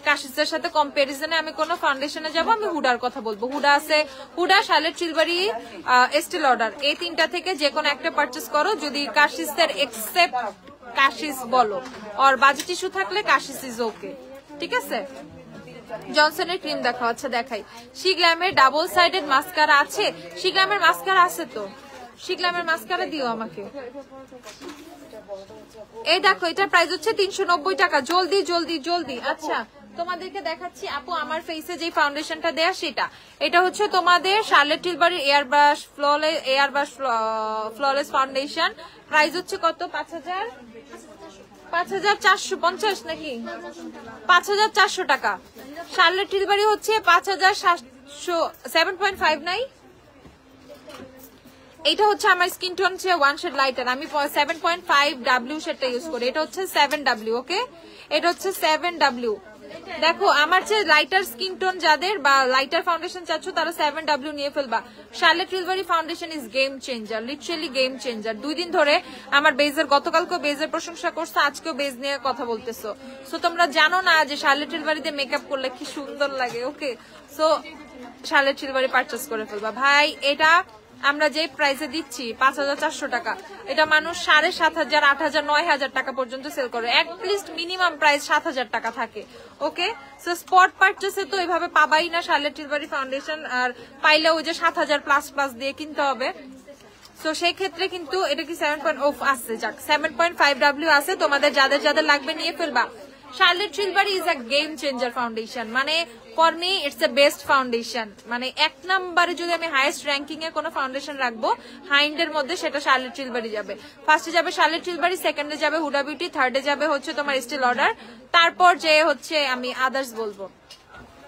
কাশিসের সাথে কম্পারিজনে আমি কোনো ফাউন্ডেশনে যাব, আমি হুডার কথা বলবো। হুডা আছে, হুডা, শার্লেট চিলবারি, এস্টি লডার, এই তিনটা থেকে যে কোনো একটা পারচেস করো। যদি কাশিসের এক্সেপ্ট কাশিস বলো, আর বাজেট ইস্যু থাকলে কাশিস ইজ ওকে, ঠিক আছে। জনসনের ক্রিম দেখাও, আচ্ছা দেখাই। শিগ্ল্যামের ডাবল সাইডেড মাস্কারা আছে? শিগ্ল্যামের মাস্কারা আছে তো, শিগ্ল্যামের মাস্কারা দিও আমাকে। এই দেখো, এটার প্রাইস হচ্ছে 390 টাকা। জলদি জলদি জলদি। আচ্ছা তোমাদেরকে দেখাচ্ছি আপু, আমার ফেসে যে ফাউন্ডেশনটা দেয়া সেটা, এটা হচ্ছে তোমাদের Charlotte Tilbury air brush flawless foundation. Price হচ্ছে কত? 5450 নাকি 5400 টাকা। শার্লেট টিলবারি হচ্ছে 5700, 7.5 নাই। এটা হচ্ছে আমার স্কিন টোন হচ্ছে ওয়ান শেড লাইটার, আমি 7.5W শেডটা ইউজ করি। এটা হচ্ছে 7W। ওকে, এটা হচ্ছে 7W। দেখো আমার যে লাইটার স্কিন টোন যাদের বা লাইটার ফাউন্ডেশন চাচ্ছ তারা 7W নিয়ে ফেলবা। Charlotte Tilbury foundation is game changer, literally game changer. 2 দিন ধরে আমার বেজের, গতকালকেও বেজের প্রশংসা করছো, আজকেও বেজ নিয়ে কথা বলতেছো। সো তোমরা জানো না যে শার্লেট টিলবারিতে মেকআপ করলে কি সুন্দর লাগে। ওকে, সো শার্লেট টিলবারি পারচেজ করে ফেলবা ভাই। এটা আমরা যে প্রাইসে দিচ্ছি 5400 টাকা, এটা মানুষ 7500, 8000, 9000 টাকা পর্যন্ত সেল করে। অ্যাটলিস্ট মিনিমাম প্রাইস 7000 টাকা থাকে। ওকে, সো স্পট পারচেসে তো এভাবে পাবাই না শার্লেট টিলবারি ফাউন্ডেশন, আর পাইলে ওই যে 7000 প্লাস দিয়ে কিনতে হবে। তো সেই ক্ষেত্রে কিন্তু এটা কি 7.0 আছে, যাক 7.5W আছে। তোমাদের যাদের যাদের লাগবে নিয়ে ফেলবা। Charlotte Tilbury is a game changer foundation, মানে for me it's a best foundation. মানে 1 নম্বরে যদি আমি হাইয়েস্ট র্যাঙ্কিং এ কোনো ফাউন্ডেশন রাখবো হাইন্ডের মধ্যে, সেটা শার্লেট টিলবারি যাবে। ফার্স্টে যাবে শার্লেট টিলবারি, সেকেন্ডে যাবে হুডা বিউটি, থার্ডে যাবে হচ্ছে তোমার স্টিল অর্ডার, তারপর যে হচ্ছে আমি আদার্স বলবো।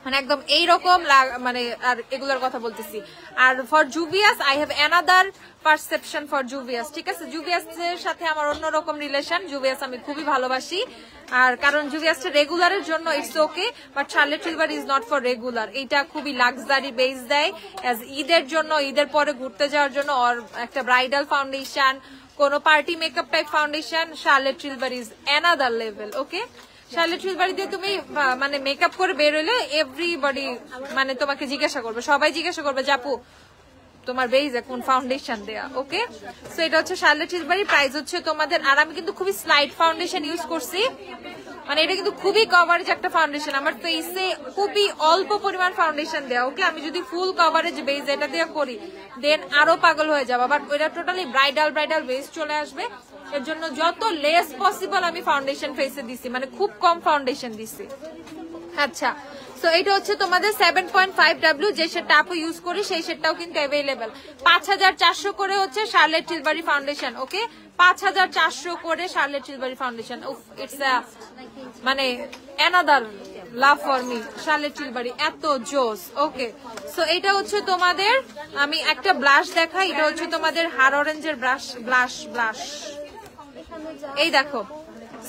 মানে একদম এইরকম মানে আর এগুলোর কথা বলতেছি। আর for Juvia's I have another perception for Juvia's, ঠিক আছে। জুভিয়াসের সাথে আমার অন্যরকম রিলেশন। জুভিয়াস আমি খুবই ভালোবাসি, আর কারণ জুভিয়াসটা রেগুলারের জন্য it's okay, but Charlotte Tilbury is not for regular. এটা খুবই লাক্সারি বেস দেয় অ্যাজ ঈদের জন্য, ঈদের পরে ঘুরতে যাওয়ার জন্য, আর একটা ব্রাইডাল ফাউন্ডেশন, কোন party makeup type foundation, Charlotte Tilbury is another level. Okay, Charlotte Tilbury দিয়ে তুমি মানে মেকআপ করে বের হইলে এভরিবডি মানে তোমাকে জিজ্ঞাসা করবে, সবাই জিজ্ঞাসা করবে যে আপু তোমার বেইজে কোন ফাউন্ডেশন দেয়া। ওকে, সো এটা হচ্ছে শার্লেট টিলবারি। প্রাইস হচ্ছে তোমাদের, আর আমি কিন্তু খুবই স্লাইট ফাউন্ডেশন ইউজ করছি, মানে এটা কিন্তু খুবই কভারেজ একটা ফাউন্ডেশন। আমার ফেসে খুবই অল্প পরিমাণ ফাউন্ডেশন দেয়া। ওকে, আমি যদি ফুল কভারেজ বেস এটা দিয়ে করি দেন আরো পাগল হয়ে যাবো, বাট ওইটা টোটালি ব্রাইডাল বেস চলে আসবে। এর জন্য যত লেস পসিবল আমি ফাউন্ডেশন ফেসে দিছি, মানে খুব কম ফাউন্ডেশন দিছি। আচ্ছা, সো এটা হচ্ছে তোমাদের 7.5W, যে সেটটা আপু ইউজ করি সেই সেটটাও কিন্তু অ্যাভেলেবেল। 5400 করে হচ্ছে শার্লেট টিলবারি ফাউন্ডেশন। ওকে, 5400 করে শার্লেট টিলবারি ফাউন্ডেশন। ইটস মানে another love for me Charlotte Tilbury, এত জোস। ওকে, সো এটা হচ্ছে তোমাদের, আমি একটা ব্লাশ দেখাই, এটা হচ্ছে তোমাদের হার অরেঞ্জের ব্লাশ। এই দেখো,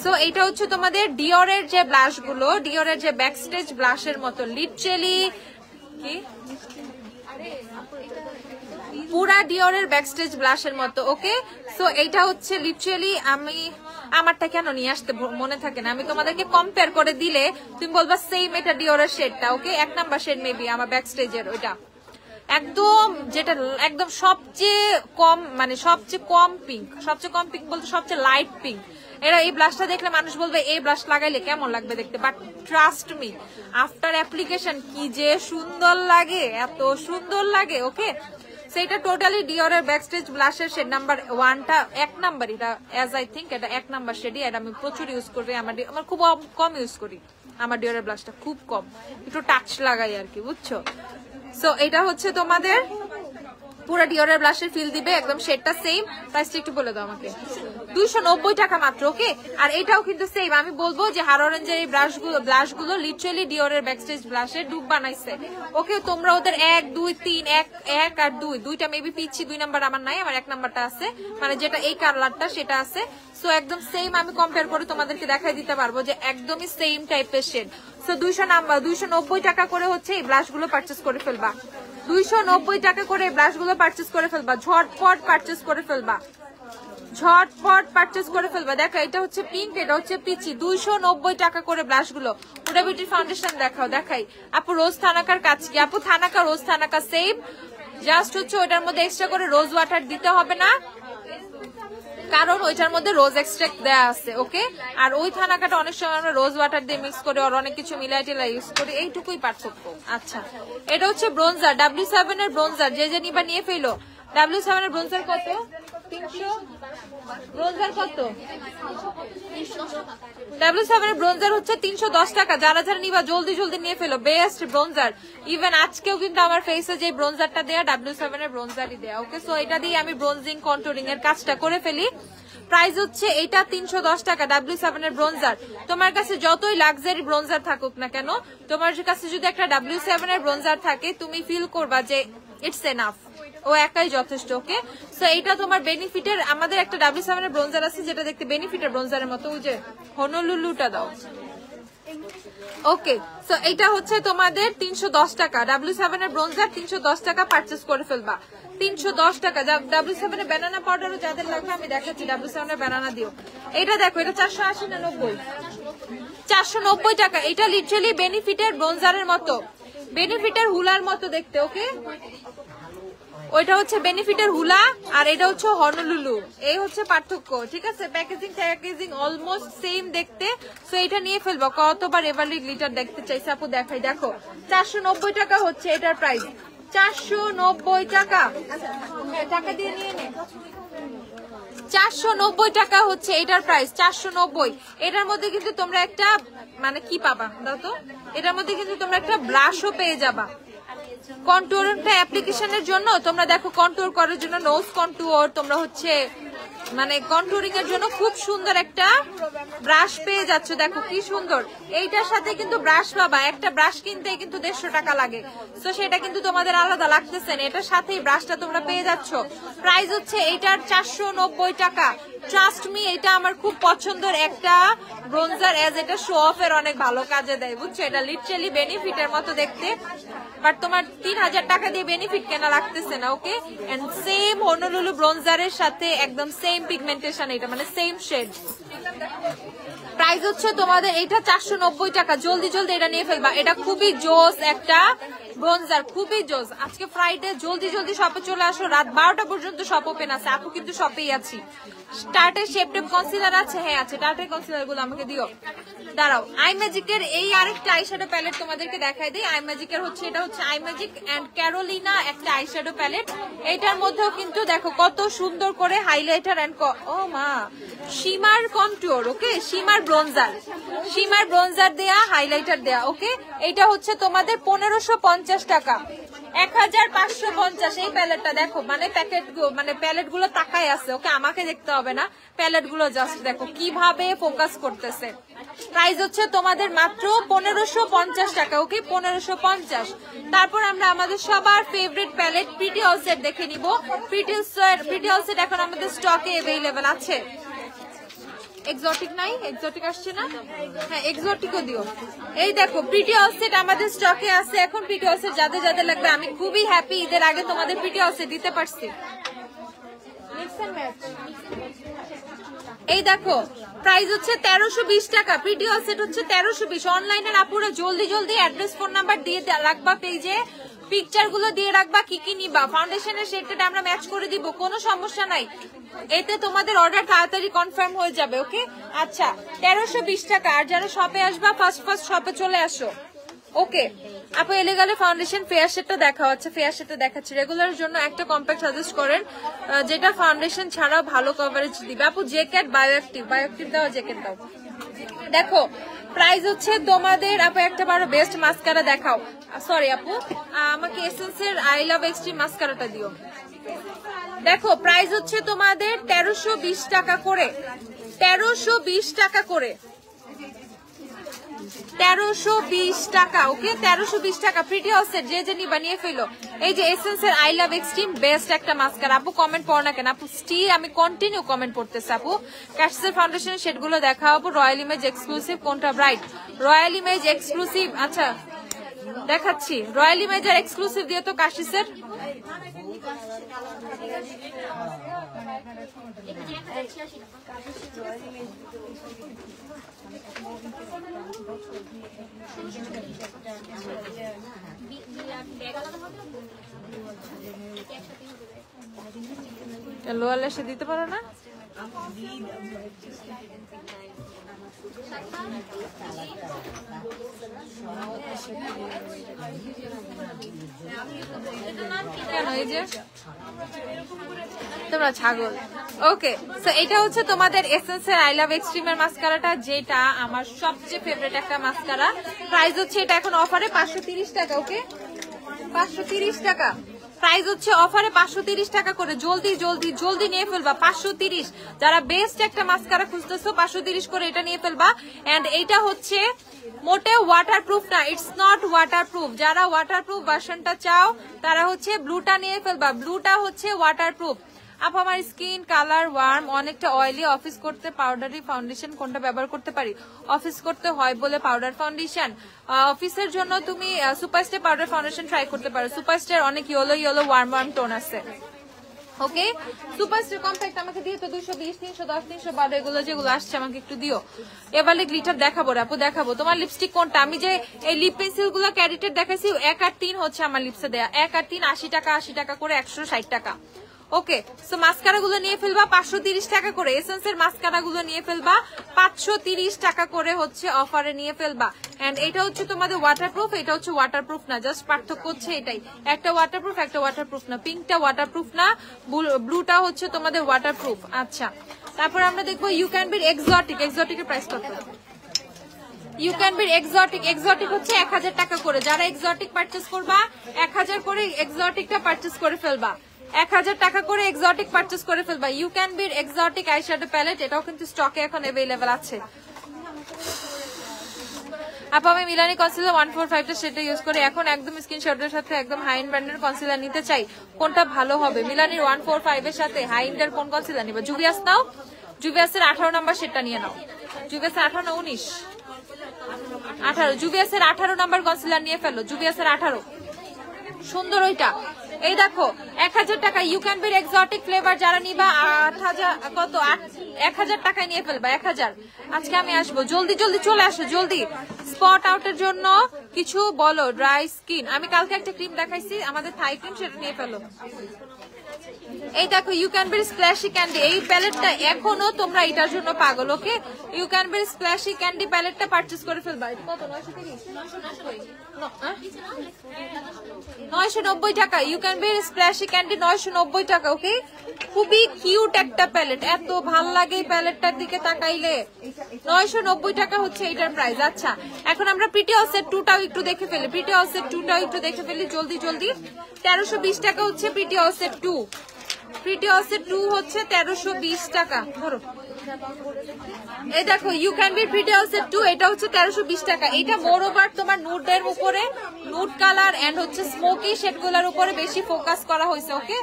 সো এটা হচ্ছে তোমাদের ডিওরের যে ব্লাশ গুলো, ডিওরের যে ব্যাকস্টেজ ব্লাশের মতো, লিটারালি কি পুরা ডিওরের ব্যাকস্টেজ ব্লাশের মতো। ওকে, সো এইটা হচ্ছে লিটারালি, আমি আমারটা কেন নিয়ে আসতে মনে থাকে না, আমি তোমাদেরকে কম্পেয়ার করে দিলে তুমি বলবা সেম এটা ডিওরের শেডটা। ওকে, 1 নাম্বার শেড মেবি আমার ব্যাকস্টেজের ওইটা, একদম যেটা একদম সবচেয়ে কম, মানে সবচেয়ে কম পিঙ্ক, সবচেয়ে কম পিঙ্ক বলতে সবচেয়ে লাইট পিঙ্ক। এরা এই ব্লাশটা দেখলে মানুষ বলবে এই ব্লাশ লাগাইলে কেমন লাগবে দেখতে, but trust me after application কি যে সুন্দর লাগে, এত সুন্দর লাগে। ওকে, সেটা টোটালি ডিওরের ব্যাকস্টেজ ব্লাশের শেড নাম্বার 1টা, 1 নাম্বার, এটা অ্যাজ আই থিঙ্ক এটা 1 নাম্বার শেডই। এটা আমি প্রচুর ইউজ করি, আমার খুব কম ইউজ করি, আমার ডিওরের ব্লাশটা খুব কম, একটু টাচ লাগাই আর কি, বুঝছো। সো এটা হচ্ছে তোমাদের পুরো ডিওরের ব্লাশের ফিল দিবে, একদম শেডটা সেম। প্রাইসটা একটু বলে দাও আমাকে। 290 টাকা মাত্র। ওকে, আর এটাও কিন্তু সেম, আমি বলবো যে হার অরেঞ্জের এই ব্লাশগুলো লিটারালি ডিওরের ব্যাকস্টেজ ব্লাশের ডুব বানাইছে। ওকে, তোমরা ওদের 1 2 3 1 আর 2 দুইটা মেবি পিচ্ছি, 2 নাম্বার আমার নাই, আমার 1 নাম্বারটা আছে, মানে যেটা এই কালারটা সেটা আছে। সো একদম সেম, আমি কম্পেয়ার করে তোমাদেরকে দেখাই দিতে পারবো যে একদমই সেম টাইপের শেড। সো 290 টাকা করে হচ্ছে এই ব্লাশগুলো পারচেজ করে ফেলবা, 290 টাকা করে ব্লাশগুলো পারচেজ করে ফেলবা, ঝটপট পারচেজ করে ফেলবা, ঝটপট পারচেজ করে ফেলবা। দেখো এটা হচ্ছে পিঙ্ক, এটা হচ্ছে পিচি, 290 টাকা করে ব্লাশগুলো। হুডা বিউটি ফাউন্ডেশন দেখাই আপু, রোজ থানাকার কাজ কি আপু, থানাকা রোজ থানাকা সেম, জাস্ট হচ্ছে ওটার মধ্যে এক্সট্রা করে রোজ ওয়াটার দিতে হবে না, কারণ ওইটার মধ্যে রোজ এক্সট্রাক্ট দেয়া আছে। ওকে, আর ওই থানাকাটা অনেক সময় আমরা রোজ ওয়াটার দিয়ে মিক্স করি, আর অনেক কিছু মিলাই টিলাই ইউজ করি, এইটুকুই পার্থক্য। আচ্ছা, এটা হচ্ছে ব্রোনজার, W7 এর ব্রোনজার, যে নিবা নিয়ে ফেলো। W7 এর ব্রোনজার কত? 300। ব্রোনজার কত? W7 এর ব্রোনজার হচ্ছে 310 টাকা। যারা নিবা জলদি নিয়ে ফেলো, বেস্ট ব্রোনজার। ইভেন আজকেও কিন্তু আমার ফেসে যে ব্রোনজারটা দেয়া W7 এর ব্রোনজারই দেয়া। ওকে, সো এটা দিয়ে আমি ব্রোনজিং কন্টুরিং এর কাজটা করে ফেলি। প্রাইস হচ্ছে এটা 310 টাকা, W7 এর ব্রোনজার। তোমার কাছে যতই লাক্সারি ব্রোনজার থাকুক না কেন, তোমার কাছে যদি একটা W7 এর ব্রোনজার থাকে, তুমি ফিল করবা যে ইটস এনাফ, ও একাই যথেষ্ট। ওকে, সো এটা তোমার বেনিফিটের, আমাদের একটা W7 এর ব্রোনজার আছে যেটা দেখতে বেনিফিটের ব্রোনজারের মতো, ওই যে হনুলুলুটা দাও। ওকে, সো এটা হচ্ছে তোমাদের 310 টাকা, W7 এর ব্রোনজার 310 টাকা পারচেজ করে ফেলবা, 310 টাকা। W7 এর ব্যানানা পাউডারও যাদের লাগবে আমি দেখাচ্ছি, W7 এর ব্যানানা দিও। এটা দেখো, এটা 480 না 90? 490 টাকা। এটা লিটারালি বেনিফিটের ব্রোনজারের মতো, বেনিফিটের হুলার মতো দেখতে। ওকে, ওইটা হচ্ছে বেনিফিটের হুলা, আর এটা হচ্ছে হনুলুলু, এই হচ্ছে পার্থক্য। ঠিক আছে, প্যাকেজিং অলমোস্ট সেম দেখতে। সো এটা নিয়ে ফেলবো। কতবার এভারলি গ্লিটার দেখতে চাইছে আপু, দেখাই। দেখো 490 টাকা হচ্ছে এটার প্রাইস, 490 টাকা। টাকা দিয়ে নিয়ে নে, 490 টাকা হচ্ছে এটার প্রাইস, 490। এটার মধ্যে কিন্তু তোমরা একটা, মানে কি পাবা দাও তো, এটার মধ্যে কিন্তু তোমরা একটা ব্রাশও পেয়ে যাবা। কন্টুরটা অ্যাপ্লিকেশনের জন্য তোমরা দেখো, কন্টুর করার জন্য নোজ কন্টুর, তোমরা হচ্ছে মানে কন্টুরিং এর জন্য খুব সুন্দর একটা ব্রাশ পেয়ে যাচ্ছ। দেখো কি সুন্দর, এইটার সাথে কিন্তু ব্রাশ পাবা, একটা ব্রাশ কিনতে কিন্তু 150 টাকা লাগে। তো সেটা কিন্তু তোমাদের আলাদা লাগতেছে না, এটার সাথেই ব্রাশটা তোমরা পেয়ে যাচ্ছ। প্রাইস হচ্ছে এইটার 490 টাকা। ট্রাস্ট মি, এটা আমার খুব পছন্দের একটা ব্রোনজার, এজ এটা শো অফ এর অনেক ভালো কাজে দেয়, বুঝছো। এটা লিটারালি বেনিফিটের মতো দেখতে, বাট তোমার 3000 টাকা দিয়ে বেনিফিট কেনা লাগতেছে না। ওকে, এন্ড সেম হনুলুলু ব্রোনজারের সাথে একদম সেম পিগমেন্টেশন, এটা মানে সেম শেড। প্রাইস হচ্ছে তোমাদের এটা 490 টাকা। জলদি এটা নিয়ে ফেলবা, এটা খুবই জোস একটা ব্রোনজার, খুবই জোস। আজকে ফ্রাইডে, জলদি শপে চলে আসো, রাত 12টা পর্যন্ত শপ ওপেন আছে। আপু কিন্তু শপেই আছি। টার্টের শেপ টেপ কনসিলার আছে? হ্যাঁ আছে, টার্টের কনসিলার গুলো আমাকে দিও। দাঁড়াও, আই ম্যাজিকের এই আরেকটা আইশ্যাডো প্যালেট তোমাদেরকে দেখাই দিই। আই ম্যাজিকের হচ্ছে, এটা হচ্ছে আই ম্যাজিক এন্ড ক্যারোলিনা একটা আইশ্যাডো প্যালেট। এটার মধ্যেও কিন্তু দেখো কত সুন্দর করে হাইলাইটার এন্ড ও মা শিমার কন্টুর। ওকে, শিমার ব্রোনজার দেয়া, হাইলাইটার দেয়া। ওকে, এটা হচ্ছে তোমাদের 1550 টাকা, 1550 এই প্যালেটটা দেখো, মানে প্যালেট গুলো তাকায় আছে, ওকে আমাকে দেখতে হবে না, প্যালেট গুলো জাস্ট দেখো কিভাবে ফোকাস করতেছে। প্রাইস হচ্ছে তোমাদের মাত্র 1550 টাকা, ওকে 1550। তারপর আমরা আমাদের সবার favourite palette pretty all set দেখে নিব। প্রিটি অল সেট এখন আমাদের স্টকে অ্যাভেলেবল আছে। এক্সোটিক নাই, এক্সোটিক আসছে না, হ্যাঁ এক্সোটিকও দিও। এই দেখো প্রিটি অল সেট আমাদের স্টকে আছে এখন। প্রিটি অল সেট যাদের যাদের লাগবে, আমি খুবই হ্যাপি ঈদের আগে তোমাদের প্রিটি অল সেট দিতে পারছি। এই দেখো প্রাইস হচ্ছে 1320 টাকা, প্রিটি অল সেট হচ্ছে 1320। অনলাইনের আপুরা জলদি জলদি অ্যাড্রেস ফোন নাম্বার দিয়ে রাখবা, পেজে পিকচার গুলো দিয়ে রাখবা কি কি নিবা। ফাউন্ডেশনের শেডটা আমরা ম্যাচ করে দিব, কোনো সমস্যা নাই, এতে তোমাদের অর্ডার তাড়াতাড়ি কনফার্ম হয়ে যাবে, ওকে। আচ্ছা 1320 টাকা। আর যারা শপে আসবা ফার্স্ট শপে চলে আসো, ওকে। আপু এলিগালে ফাউন্ডেশন ফেয়ার শেডটা দেখা হচ্ছে, ফেয়ার শেডটা দেখাচ্ছি। রেগুলার জন্য একটা কম্প্যাক্ট সাজেস্ট করেন যেটা ফাউন্ডেশন ছাড়াও ভালো কভারেজ দিবে। আপু জেকেট বায়োঅ্যাক্টিভ দাও, জেকেট দাও। দেখো প্রাইস হচ্ছে তোমাদের, আপু একটা বারো বেস্ট মাস্কারা দেখাও। সরি আপু, আমাকে এসেন্সের আই লাভ এক্সট্রিম মাস্কারাটা দিও। দেখো প্রাইস হচ্ছে তোমাদের 1320 টাকা করে, 1320 টাকা করে, 1320 টাকা, ওকে 1320 টাকা। প্রিটি অল সেট যে নিবা নিয়ে ফেলো। এই যে এসেন্সের আই লাভ এক্সট্রিম বেস্ট একটা মাস্কারা। আপু কমেন্ট পড়ো না কেন আপু, স্টিল আমি কন্টিনিউ কমেন্ট পড়তেছি আপু। ক্যাশসের ফাউন্ডেশনের শেডগুলো দেখাও আপু। রয়্যাল ইমেজ এক্সক্লুসিভ কোনটা ব্রাইট? রয়্যাল ইমেজ এক্সক্লুসিভ, আচ্ছা দেখাচ্ছি। রয়্যাল ইমেজ আর এক্সক্লুসিভ দিয়ে তো কাশিসের লোয়াল এসে দিতে পারো না? কেন এই যে তোমরা ছাগল। ওকে সো এটা হচ্ছে তোমাদের এসেন্সের আই লাভ এক্সট্রিমের মাস্কারাটা, যেটা আমার সবচেয়ে ফেভারিট একটা মাস্কারা। প্রাইস হচ্ছে এটা এখন অফারে 530 টাকা, ওকে 530 টাকা। প্রাইস হচ্ছে অফারে 530 টাকা করে। জলদি জলদি জলদি নিয়ে ফেলবা 530। যারা বেস্ট একটা মাস্কারা খুঁজতেছো 530 করে এটা নিয়ে ফেলবা। এন্ড এইটা হচ্ছে মোটেও ওয়াটারপ্রুফ না, ইটস নট ওয়াটারপ্রুফ। যারা ওয়াটারপ্রুফ ভার্সনটা চাও তারা হচ্ছে ব্লুটা নিয়ে ফেলবা, ব্লুটা হচ্ছে ওয়াটারপ্রুফ। আপু আমার স্কিন কালার ওয়ার্ম, অনেকটা অয়েলি, অফিস করতে পাউডারি ফাউন্ডেশন কোনটা ব্যবহার করতে পারি? অফিস করতে হয় বলে পাউডার ফাউন্ডেশন, অফিসের জন্য তুমি সুপারস্টার পাউডার ফাউন্ডেশন ট্রাই করতে পারো। সুপারস্টার অনেক yellow yellow worm worm tone আছে, ওকে। সুপারস্টার কম্প্যাক্ট আমাকে দিও তো 220, 310, 312 এগুলো যেগুলো আসছে আমাকে একটু দিও। এবারে গ্লিটার দেখাবো আপু, দেখাবো। তোমার লিপস্টিক কোনটা? আমি যে এই লিপ পেন্সিল গুলো ক্যারিটেড দেখাইছি 1 আর 3 হচ্ছে আমার লিপসে দেয়া, 1 আর 3 80 টাকা, 80 টাকা করে 160 টাকা, ওকে। সো মাস্কারা গুলো নিয়ে ফেলবা 530 টাকা করে। এসেন্সের মাস্কারা গুলো নিয়ে ফেলবা 530 টাকা করে হচ্ছে অফারে নিয়ে ফেলবা। এন্ড এটা হচ্ছে তোমাদের ওয়াটারপ্রুফ, এটা হচ্ছে ওয়াটারপ্রুফ না, জাস্ট পার্থক্য হচ্ছে এটাই, একটা ওয়াটারপ্রুফ একটা ওয়াটারপ্রুফ না। পিঙ্কটা ওয়াটারপ্রুফ না, ব্লুটা হচ্ছে তোমাদের ওয়াটারপ্রুফ। আচ্ছা তারপর আমরা দেখবো ইউ ক্যান বি এক্সোটিক। এক্সোটিকের প্রাইস কত? You can be exotic, exotic হচ্ছে 1000 টাকা করে। যারা এক্সোটিক পারচেস করবা 1000 করে এক্সোটিকটা পারচেস করে ফেলবা, 1000 টাকা করে এক্সোটিক পারচেস করে ফেলবা। You can be exotic eyeshadow palette, এটাও কিন্তু স্টকে এখন अवेलेबल আছে। আপু আমি মিলানি কনসিলার 145 সেটা ইউজ করি এখন, একদম স্ক্রিনশটের সাথে একদম হাই এন্ড ব্র্যান্ডের কনসিলার নিতে চাই, কোনটা ভালো হবে? মিলানির 145 এর সাথে হাই এন্ডের কোন কনসিলার নিবা? জুভিয়াস নাও, জুভিয়াসের 18 নাম্বার সেটটা নিয়ে নাও। জুভিয়াসের 18 না 19? 18, জুভিয়াসের 18 নাম্বার কনসিলার নিয়ে ফেলো, জুভিয়াসের 18 সুন্দর ওইটা। এই দেখো 1000 টাকা you can be exotic flavour. যারা নিবা 8000 কত 1000 টাকায় নিয়ে ফেলবা 1000। আজকে আমি আসবো, জলদি জলদি চলে আসো জলদি। স্পট আউটের জন্য কিছু বলো, ড্রাই স্কিন। আমি কালকে একটা ক্রিম দেখাইছি আমাদের থাই ক্রিম, সেটা নিয়ে ফেলো। এই দেখো you can be splashy candy, এই প্যালেটটা এখনো তোমরা এটার জন্য পাগল। Okay, you can be splashy candy প্যালেটটা পারচেজ করে ফেলবা। কত? 990 টাকা। You can be splashy candy 990 টাকা। ওকে, খুবই কিউট একটা প্যালেট, এত ভাল লাগে এই প্যালেটটার দিকে তাকাইলে। 990 টাকা হচ্ছে এটার প্রাইস। আচ্ছা, এখন আমরা প্রিটি হাউসের 2টাও একটু দেখে ফেলি। প্রিটি হাউসের 2টাও একটু দেখে ফেলি জলদি জলদি। 1320 টাকা হচ্ছে প্রিটি হাউসের 2। প্রিটি হাউসের 2 হচ্ছে 1320 টাকা। ধরো, এই দেখো ইউ ক্যান বি প্রিটি হাউসের 2, এটা হচ্ছে 1320 টাকা। এটা মোর ওভার তোমার নুডের উপরে, নুড কালার এন্ড হচ্ছে স্মোকি শেডগুলোর উপরে বেশি ফোকাস করা হয়েছে। ওকে,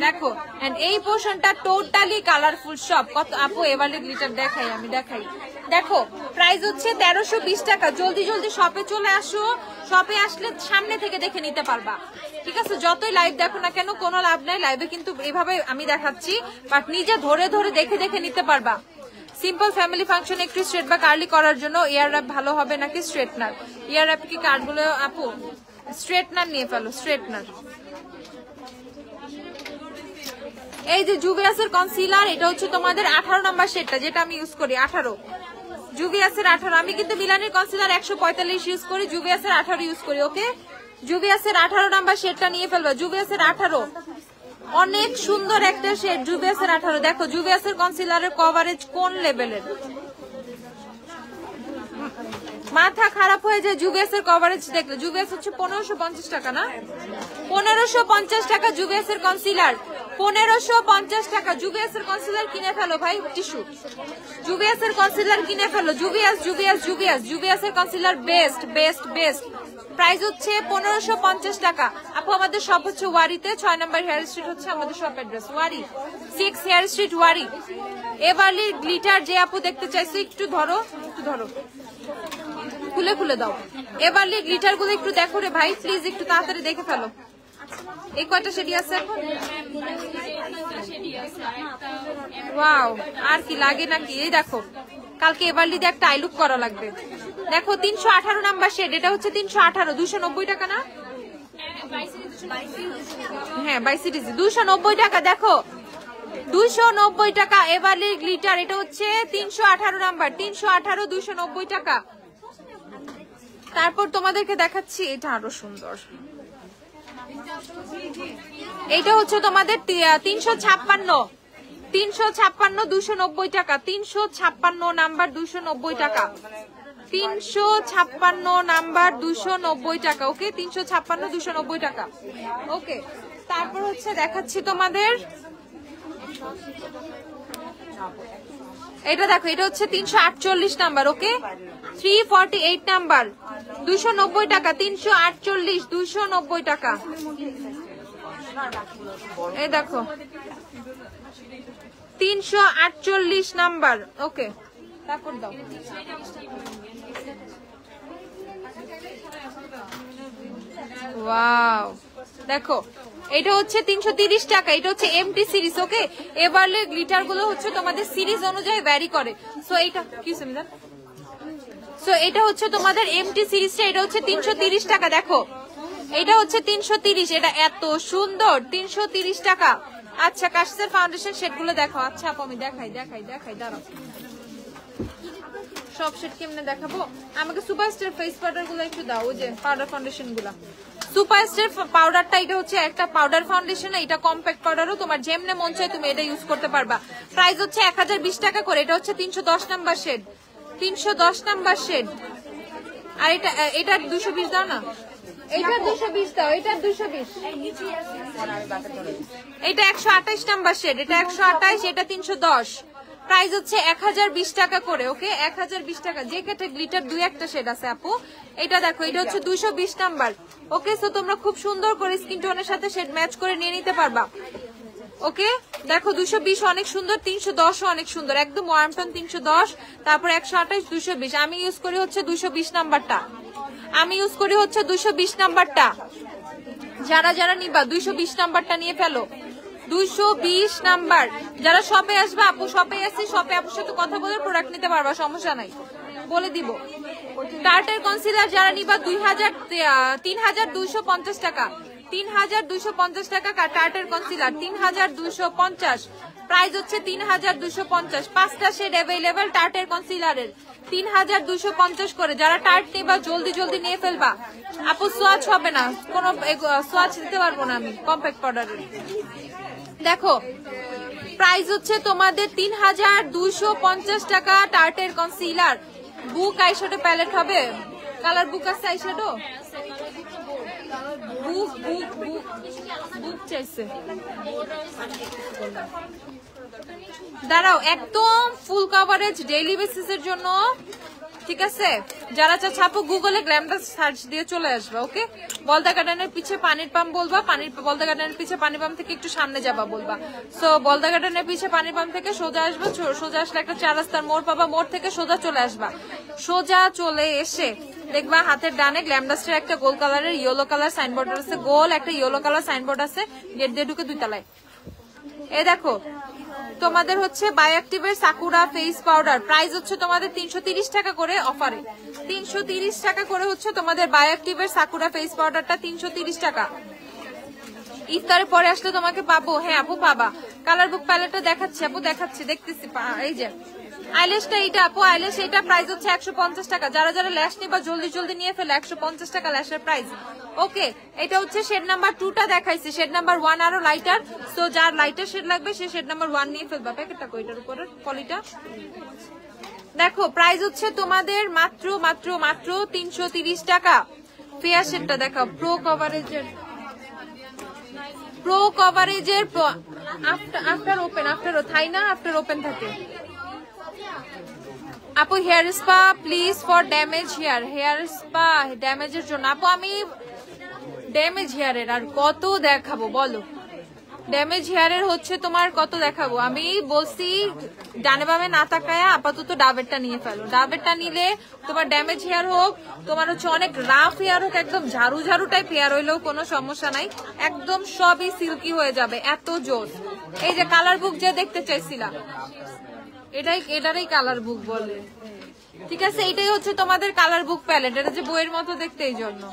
দেখো এন্ড এই পোর্শনটা টোটালি কালারফুল সব। কত আপু এভারলি গ্লিটার দেখাই, আমি দেখাই। দেখো প্রাইস হচ্ছে 1320 টাকা। জলদি জলদি শপে চলে আসো, শপে আসলে সামনে থেকে দেখে নিতে পারবা। ঠিক আছে, যতই লাইভ দেখো না কেন কোনো লাভ নাই, লাইভে কিন্তু এভাবে আমি দেখাচ্ছি, বাট নিজে ধরে ধরে দেখে দেখে নিতে পারবা। সিম্পল ফ্যামিলি ফাংশন একটু স্ট্রেট বা কার্লি করার জন্য এয়ার র্যাপ ভালো হবে নাকি স্ট্রেটনার? এয়ার র্যাপ কি কার্ডগুলো আপু? স্ট্রেটনার নিয়ে ফেলো, স্ট্রেটনার। এই যে জুভিয়াসের কনসিলার, এটা হচ্ছে তোমাদের 18 নাম্বার শেডটা, যেটা আমি ইউজ করি 18। জুভিয়াসের 18। আমি কিন্তু মিলানির কনসিলার 145 ইউজ করি, জুভিয়াসের 18 ইউজ করি। ওকে, জুভিয়াসের 18 নাম্বার শেডটা নিয়ে ফেলবা। জুভিয়াসের 18 অনেক সুন্দর একটা শেড। জুভিয়াসের 18। দেখো জুভিয়াসের কনসিলারের কভারেজ কোন লেভেলের, মাথা খারাপ হয়ে যায় জুভিয়াসের কভারেজ দেখলে। জুভিয়াস হচ্ছে 1550 টাকা না? 1550 টাকা জুভিয়াসের কনসিলার, 1550 টাকা। জুভিয়াসের কনসিলার কিনে ফেলো ভাই, টিস্যু। জুভিয়াসের কনসিলার কিনে ফেলো। জুভিয়াস জুভিয়াস জুভিয়াস জুভিয়াসের concealer best best best. Price হচ্ছে 1550 টাকা। আপু আমাদের শপ হচ্ছে ওয়ারিতে, 6 নম্বর হেয়ার স্ট্রিট হচ্ছে আমাদের শপ অ্যাড্রেস, ওয়ারি 6 হেয়ার স্ট্রিট ওয়ারি। এভারলি গ্লিটার যে আপু দেখতে চাইছো একটু ধরো, একটু ধরো, খুলে খুলে দাও। এভারলি গ্লিটার গুলো একটু দেখো রে ভাই, প্লিজ একটু তাড়াতাড়ি দেখে ফেলো। এই কয়টা শেডি আছে এখন? ওয়াও, আর কি লাগে নাকি? এই দেখো কালকে এভারলি দিয়ে একটা আইলুক করা লাগবে। দেখো 318 নাম্বার শেড, এটা হচ্ছে 318, 290 টাকা না? হ্যাঁ 22 সিরিজ 290 টাকা। দেখো 290 টাকা এভারলি গ্লিটার, এটা হচ্ছে 318 নাম্বার, 318 290 টাকা। তারপর তোমাদেরকে দেখাচ্ছি এটা আরো সুন্দর, এটা হচ্ছে তোমাদের 356 290 টাকা। 356 নাম্বার 290 টাকা, 356 নাম্বার 290 টাকা। ওকে, 356 290 টাকা। ওকে, তারপর হচ্ছে দেখাচ্ছি তোমাদের এটা। দেখো এটা হচ্ছে 348 নাম্বার। ওকে, 348 নাম্বার 290 টাকা, 348 290 টাকা। এই দেখো 348 নাম্বার। ওকে, তারপর দাও। ওয়াও, দেখো এটা হচ্ছে 330 টাকা, এটা হচ্ছে এমটি সিরিজ। ওকে, এভারলি গ্লিটার গুলো হচ্ছে তোমাদের সিরিজ অনুযায়ী ভ্যারি করে। সো এটা কি সুমিদান, সো এটা হচ্ছে তোমাদের এমটি সিরিজটা, এটা হচ্ছে 330 টাকা। দেখো এটা হচ্ছে 330, এটা এত সুন্দর, 330 টাকা। আচ্ছা, কাশিসের ফাউন্ডেশন শেড গুলো দেখো। আচ্ছা আপু আমি দেখাই দেখাই দেখাই, দাঁড়াও সব শেড কেমনে দেখাবো? আমাকে সুপারস্টার ফেস পাউডার গুলো একটু দাও, ওই যে পাউডার ফাউন্ডেশন গুলা। সুপারস্টার পাউডারটা এটা হচ্ছে একটা পাউডার ফাউন্ডেশন, এটা কম্প্যাক্ট পাউডারও, তোমার যেমনে মন চায় তুমি এটা ইউজ করতে পারবা। প্রাইস হচ্ছে 1020 টাকা করে। এটা হচ্ছে 310 নাম্বার শেড, 310 নাম্বার শেড। আর এটা 220 দাও না, এটা 220 দাও, এটা 220। এটা 128 নাম্বার শেড, এটা 128, এটা 310। প্রাইস হচ্ছে 1020 টাকা করে। ওকে, 1020 টাকা। যে কেটে গ্লিটার 2-1টা শেড আছে আপু, এটা দেখো এটা হচ্ছে 220 নাম্বার। ওকে, সো তোমরা খুব সুন্দর করে স্কিন টোনের সাথে শেড ম্যাচ করে নিয়ে নিতে পারবা। ওকে, দেখো 220 অনেক সুন্দর, 310 অনেক সুন্দর, একদম ওয়ার্ম টোন 310, তারপর 128 220। আমি ইউজ করি হচ্ছে 220 নাম্বারটা, আমি ইউজ করি হচ্ছে 220 নাম্বারটা। যারা যারা নিবা 220 নাম্বারটা নিয়ে ফেলো, 220 নাম্বার। যারা শপে আসবে আপু, শপে আসছি, শপে আপুর সাথে কথা বলে প্রোডাক্ট নিতে পারবা, সমস্যা নাই, বলে দিব। টার্টার কনসিলার যারা নিবা 3250 টাকা, 3250 টাকা টার্টের কনসিলার 3250, প্রাইস হচ্ছে 3250। 5টা শেড अवेलेबल টার্টের কনসিলারের 3250 করে। যারা টার্ট নিবা জলদি জলদি নিয়ে ফেলবা আপু, সোয়াচ হবে না, কোনো সোয়াচ দিতে পারবো না আমি কম্প্যাক্ট পাউডারের। দেখো প্রাইস হচ্ছে তোমাদের 3250 টাকা টার্টের কনসিলার। বুক আইশ্যাডো প্যালেট হবে, কালার বুক আছে আইশ্যাডো, বুক বুক বুক বুক চাইছে। দাঁড়াও, একদম ফুল কভারেজ ডেইলি বেসিসের জন্য, ঠিক আছে? যারা চাচ্ছে আপু গুগলে গ্ল্যামটা সার্চ দিয়ে চলে আসবে, ওকে? বলদা গার্ডেনের পিছে পানির পাম্প বলবা, বলদা গার্ডেনের পিছে পানির পাম্প থেকে একটু সামনে যাবা বলবা। সো বলদা গার্ডেনের পিছে পানির পাম্প থেকে সোজা আসবে, সোজা আসলে একটা 4 রাস্তার মোড় পাবা, মোড় থেকে সোজা চলে আসবা। সোজা চলে এসে দেখবা হাতের ডানে গ্ল্যামডাস্টের একটা গোল কালারের ইয়েলো কালার সাইনবোর্ড আছে, গোল একটা ইয়েলো কালার সাইনবোর্ড আছে, গেট দিয়ে ঢুকে 2 তলায়। এই দেখো তোমাদের হচ্ছে বায়োঅ্যাক্টিভের সাকুরা ফেস পাউডার, প্রাইস হচ্ছে তোমাদের 330 টাকা করে অফারে। 330 টাকা করে হচ্ছে তোমাদের বায়োঅ্যাক্টিভের সাকুরা ফেস পাউডারটা, 330 টাকা। ইফতারের পরে আসলে তোমাকে পাবো। হ্যাঁ আপু পাবা। কালার বুক প্যালেটটা দেখাচ্ছি আপু, দেখাচ্ছি, দেখতেছি। এই যে আইল্যাশটা, এইটা আপু আইল্যাশ, এটা প্রাইস হচ্ছে 150 টাকা। যারা যারা ল্যাশ নিবা জলদি জলদি নিয়ে ফেলে, 150 টাকা ল্যাশের প্রাইস। ওকে, এটা হচ্ছে শেড নাম্বার 2টা দেখাইছি, শেড নাম্বার 1 আরো লাইটার। সো যার লাইটার শেড লাগবে সে শেড নাম্বার 1 নিয়ে ফেলবা। প্যাকেটটা কইটার উপরে পলিটা দেখো, প্রাইস হচ্ছে তোমাদের মাত্র মাত্র মাত্র 330 টাকা। ফেয়ার শেডটা দেখাও, প্রো কভারেজের আফটার ওপেন, থাই না আফটার ওপেন থাকে আপু। Hair spa please for damage hair, hair spa ড্যামেজের জন্য আপু। আমি ড্যামেজ হেয়ারের আর কত দেখাবো বলো? ড্যামেজ হেয়ারের হচ্ছে তোমার কত দেখাবো? আমি বলছি ডানে বামে না তাকায় আপাতত ডাবেরটা নিয়ে ফেলো। ডাবেরটা নিলে তোমার ড্যামেজ হেয়ার হোক, তোমার হচ্ছে অনেক রাফ হেয়ার হোক, একদম ঝাড়ু ঝাড়ু টাইপ হেয়ার হইলেও কোনো সমস্যা নাই, একদম সবই সিল্কি হয়ে যাবে, এত জোর। এই যে কালার বুক যে দেখতে চাইছিলাম, এটারই কালার বুক বলে, ঠিক আছে? এটাই হচ্ছে তোমাদের কালার বুক প্যালেট, এটা যে বইয়ের মতো দেখতে, এই জন্য।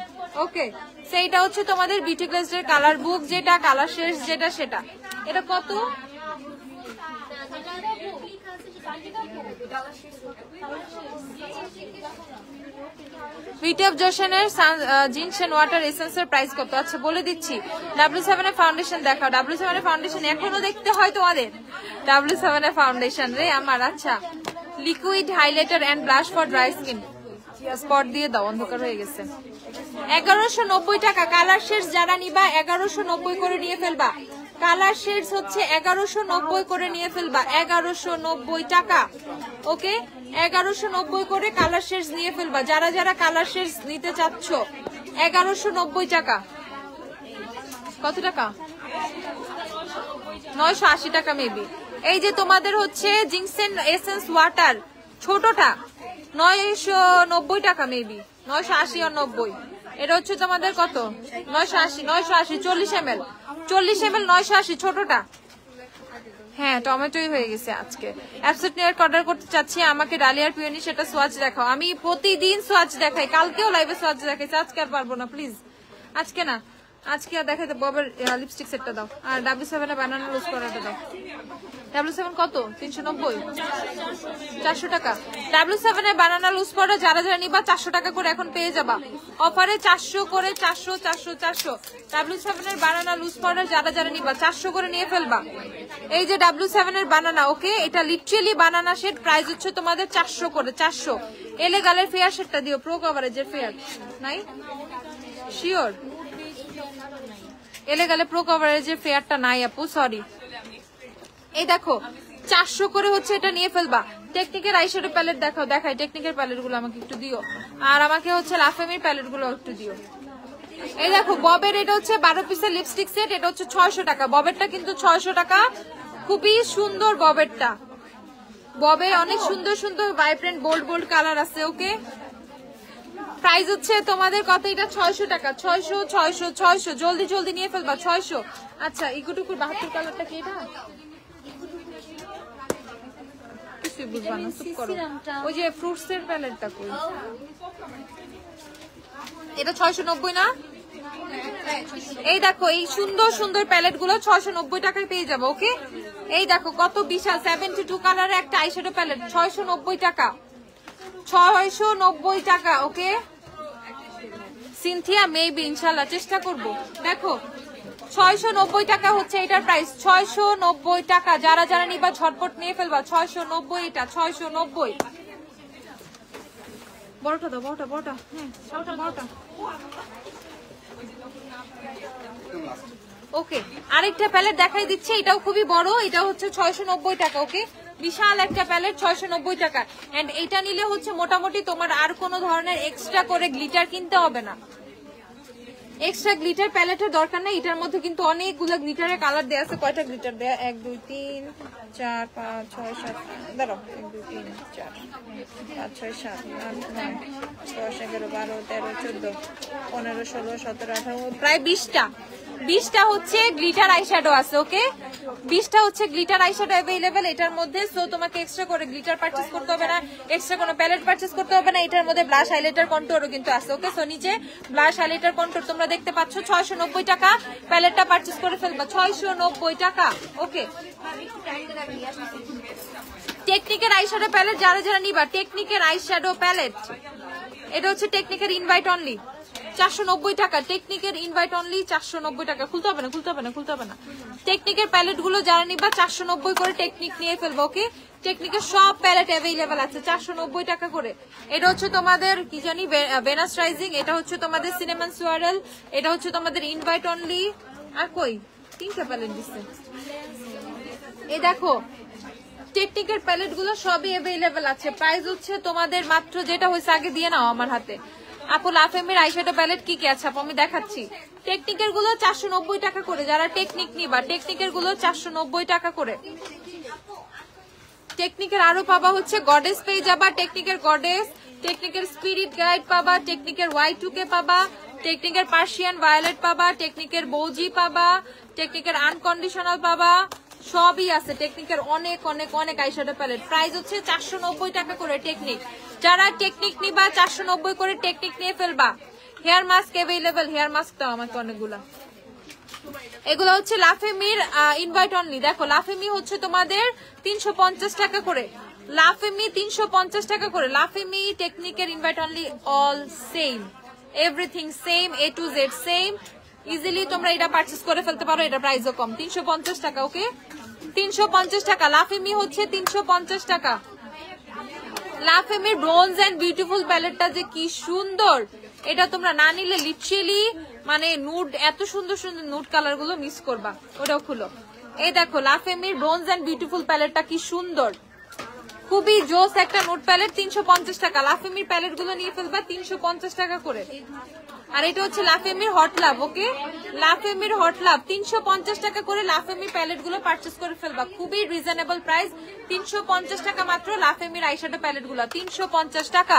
ওকে, সেইটা হচ্ছে তোমাদের বিউটি গ্লেজের কালার বুক, যেটা কালার শেষ যেটা সেটা। এটা কত? বিউটি অফ জোশনের জিনসেন ওয়াটার এসেন্সের প্রাইস কত? আচ্ছা বলে দিচ্ছি। W7 এর ফাউন্ডেশন দেখাও। W7 এর ফাউন্ডেশন এখনো দেখতে হয় তোমাদের? W7 এর ফাউন্ডেশন রে আমার। আচ্ছা, liquid highlighter and blush for dry skin, spot দিয়ে দাও, অন্ধকার হয়ে গেছে। 1190 টাকা। কালার শেডস যারা নিবা 1190 করে নিয়ে ফেলবা। কালার শেডস হচ্ছে 1190 করে নিয়ে ফেলবা, 1190 টাকা। ওকে, 1190 করে কালার শেডস নিয়ে ফেলবা। যারা যারা কালার শেডস নিতে চাচ্ছ 1190 টাকা। কত টাকা? 980 টাকা মেবি। এই যে তোমাদের হচ্ছে জিনসেন এসেন্স ওয়াটার ছোটটা 990 টাকা মেবি, 980 আর 90। এটা হচ্ছে তোমাদের কত? 980 40 ml 980 ছোটটা। হ্যাঁ টমেটোই হয়ে গেছে আজকে। অ্যাবসেট নিয়ে অর্ডার করতে চাচ্ছি, আমাকে ডালিয়ার পিওনি সেটা সোয়াচ দেখাও। আমি প্রতিদিন সোয়াচ দেখাই, কালকেও লাইভে সোয়াচ দেখাইছি, আজকে আর পারবো না প্লিজ, আজকে না, আজকে আর দেখাইতে। ববের লিপস্টিক সেটটা দাও, আর W7 এর বানানা রোজ করাটা দাও। W7 কত? 390 400 টাকা। W7 এর বানানা লুজ পাউডার যারা যারা নিবা 400 টাকা করে এখন পেয়ে যাবা অফারে, 400 করে, 400 400 400। W7 এর বানানা লুজ পাউডার যারা যারা নিবা 400 করে নিয়ে ফেলবা। এই যে W7 এর বানানা, ওকে, এটা লিটারালি বানানা শেড, প্রাইস হচ্ছে তোমাদের 400 করে, 400। এলেগালের ফেয়ার শেডটা দিও, প্রো কভারেজের ফেয়ার নাই শিওর। এলেগালে প্রো কভারেজের ফেয়ারটা নাই আপু, সরি। এই দেখো 400 করে হচ্ছে, এটা নিয়ে ফেলবা। টেকনিকের আইশ্যাডো প্যালেট দেখাও, দেখাই টেকনিকের প্যালেট গুলো আমাকে একটু দিও, আর আমাকে হচ্ছে লাফেমির প্যালেট গুলো একটু দিও। এই দেখো ববের, এটা হচ্ছে 12 পিসের লিপস্টিক সেট, এটা হচ্ছে 600 টাকা। ববেরটা কিন্তু 600 টাকা, খুবই সুন্দর ববেরটা। ববে অনেক সুন্দর সুন্দর ভাইব্রেন্ট বোল্ড বোল্ড কালার আছে। ওকে, প্রাইস হচ্ছে তোমাদের কত? এটা 600 টাকা। 600 600 600, জলদি জলদি নিয়ে ফেলবা 600। আচ্ছা, ইকুটুকুর 72 কালারটা কি? এটা কিছুই বুঝবা না, চুপ করো। ওই যে ফ্রুটস এর প্যালেটটা কই? এটা 690 না? এই দেখো এই সুন্দর সুন্দর প্যালেট গুলো 690 টাকায় পেয়ে যাবো। ওকে, এই দেখো কত বিশাল 72 কালারের একটা আইশ্যাডো প্যালেট 690 টাকা, 690 টাকা। ওকে সিনথিয়া, মেবি ইনশাল্লাহ চেষ্টা করব। দেখো 690 টাকা হচ্ছে এটার প্রাইস, 690 টাকা। যারা যারা নিবা ঝটপট নিয়ে ফেলবা, 690 এটা 690। বড়টা দাও, বড়টা বড়টা, হ্যাঁ বড়টা। ওকে আরেকটা প্যালেট দেখাই দিচ্ছি, এটাও খুবই বড়, এটা হচ্ছে 690 টাকা। ওকে বিশাল একটা প্যালেট 690 টাকা। এন্ড এটা নিলে হচ্ছে মোটামুটি তোমার আর কোনো ধরনের এক্সট্রা করে গ্লিটার কিনতে হবে না, এক্সট্রা গ্লিটার প্যালেটের দরকার নেই। এটার মধ্যে কিন্তু অনেকগুলো গ্লিটারের কালার দেয়া আছে। কয়টা গ্লিটার দেয়া? 1 2 3 4 5 6 7, দাঁড়াও 1 2 3 4 5 6 7 8 9 10 11 12 13 14 15 16 17 18 প্রায় 20টা হচ্ছে গ্লিটার আইশ্যাডো আছে। ওকে 20টা হচ্ছে গ্লিটার আইশ্যাডো अवेलेबल এটার মধ্যে। সো তোমাকে এক্সট্রা করে গ্লিটার পারচেজ করতে হবে না, এক্সট্রা কোনো প্যালেট পারচেজ করতে হবে না। এটার মধ্যে ব্লাশ হাইলাইটার কন্টুরও কিন্তু আছে। ওকে সো নিচে ব্লাশ হাইলাইটার কন্টুর তোমরা দেখতে পাচ্ছ। 690 টাকা প্যালেটটা পারচেজ করে ফেলবা, 690 টাকা। ওকে টেকনিকের আইশ্যাডো প্যালেট যারা যারা নিবা, টেকনিকের আইশ্যাডো প্যালেট এটা হচ্ছে টেকনিকের ইনভাইট অনলি 490 টাকা। টেকনিকের ইনভাইট অনলি 490 টাকা। খুলতে হবে না, খুলতে হবে না, খুলতে হবে না। টেকনিকের প্যালেট গুলো যারা নিবা 490 করে টেকনিক নিয়ে ফেলবো। ওকে টেকনিকের সব প্যালেট অ্যাভেলেবেল আছে 490 টাকা করে। এটা হচ্ছে তোমাদের কি জানি ভেনাস রাইজিং, এটা হচ্ছে তোমাদের সিনেমান সুয়ারেল, এটা হচ্ছে তোমাদের ইনভাইট অনলি। আর কই 3টা প্যালেট দিচ্ছে। এই দেখো টেকনিকের প্যালেট গুলো সবই অ্যাভেলেবেল আছে। প্রাইস হচ্ছে তোমাদের মাত্র, যেটা হয়েছে আগে দিয়ে নাও আমার হাতে। আপু লাফেমের আইশ্যাডো প্যালেট কি কি আছে আপু আমি দেখাচ্ছি। টেকনিকের গুলো 490 টাকা করে, যারা টেকনিক নিবা টেকনিকের গুলো 490 টাকা করে। টেকনিকের আরো পাবা হচ্ছে গডেস পেয়ে যাবা, টেকনিকের গডেস, টেকনিকের স্পিরিট গাইড পাবা, টেকনিকের Y2K পাবা, টেকনিকের পার্সিয়ান ভায়োলেট পাবা, টেকনিকের বৌজি পাবা, টেকনিকের আনকন্ডিশনাল পাবা, সবই আছে। টেকনিকের অনেক অনেক অনেক আইশ্যাডো প্যালেট। প্রাইস হচ্ছে 490 টাকা করে টেকনিক। যারা টেকনিক নিবা 490 করে টেকনিক নিয়ে ফেলবা। Hair mask available, hair mask দাও আমাকে অনেকগুলা। এগুলো হচ্ছে লাফেমির ইনভাইট অনলি। দেখো লাফেমি হচ্ছে তোমাদের 350 টাকা করে, লাফেমি 350 টাকা করে। লাফেমি টেকনিকের invite only all same, everything same, A to Z same. Easily তোমরা এটা পারচেজ করে ফেলতে পারো, এটা প্রাইসও কম 350 টাকা। ওকে 350 টাকা। লাফেমি হচ্ছে 350 টাকা। লাফেমির ব্রোঞ্জ এন্ড বিউটিফুল প্যালেটটা যে কি সুন্দর, এটা তোমরা না নিলে লিটারালি মানে নুড, এত সুন্দর সুন্দর নুড কালার গুলো মিস করবা। ওটাও খুলো। এই দেখো লাফেমির ব্রোঞ্জ এন্ড বিউটিফুল প্যালেটটা কি সুন্দর, খুবই জোস একটা নুড প্যালেট 350 টাকা। লাফেমির প্যালেট গুলো নিয়ে ফেলবা 350 টাকা করে। আর এটা হচ্ছে লাফেমির হট লাভ। ওকে লাফেমির হট লাভ 350 টাকা করে। লাফেমির প্যালেট গুলো পারচেজ করে ফেলবা, খুবই রিজনেবল প্রাইস 350 টাকা মাত্র। লাফেমির আইশ্যাডো প্যালেট গুলো 350 টাকা।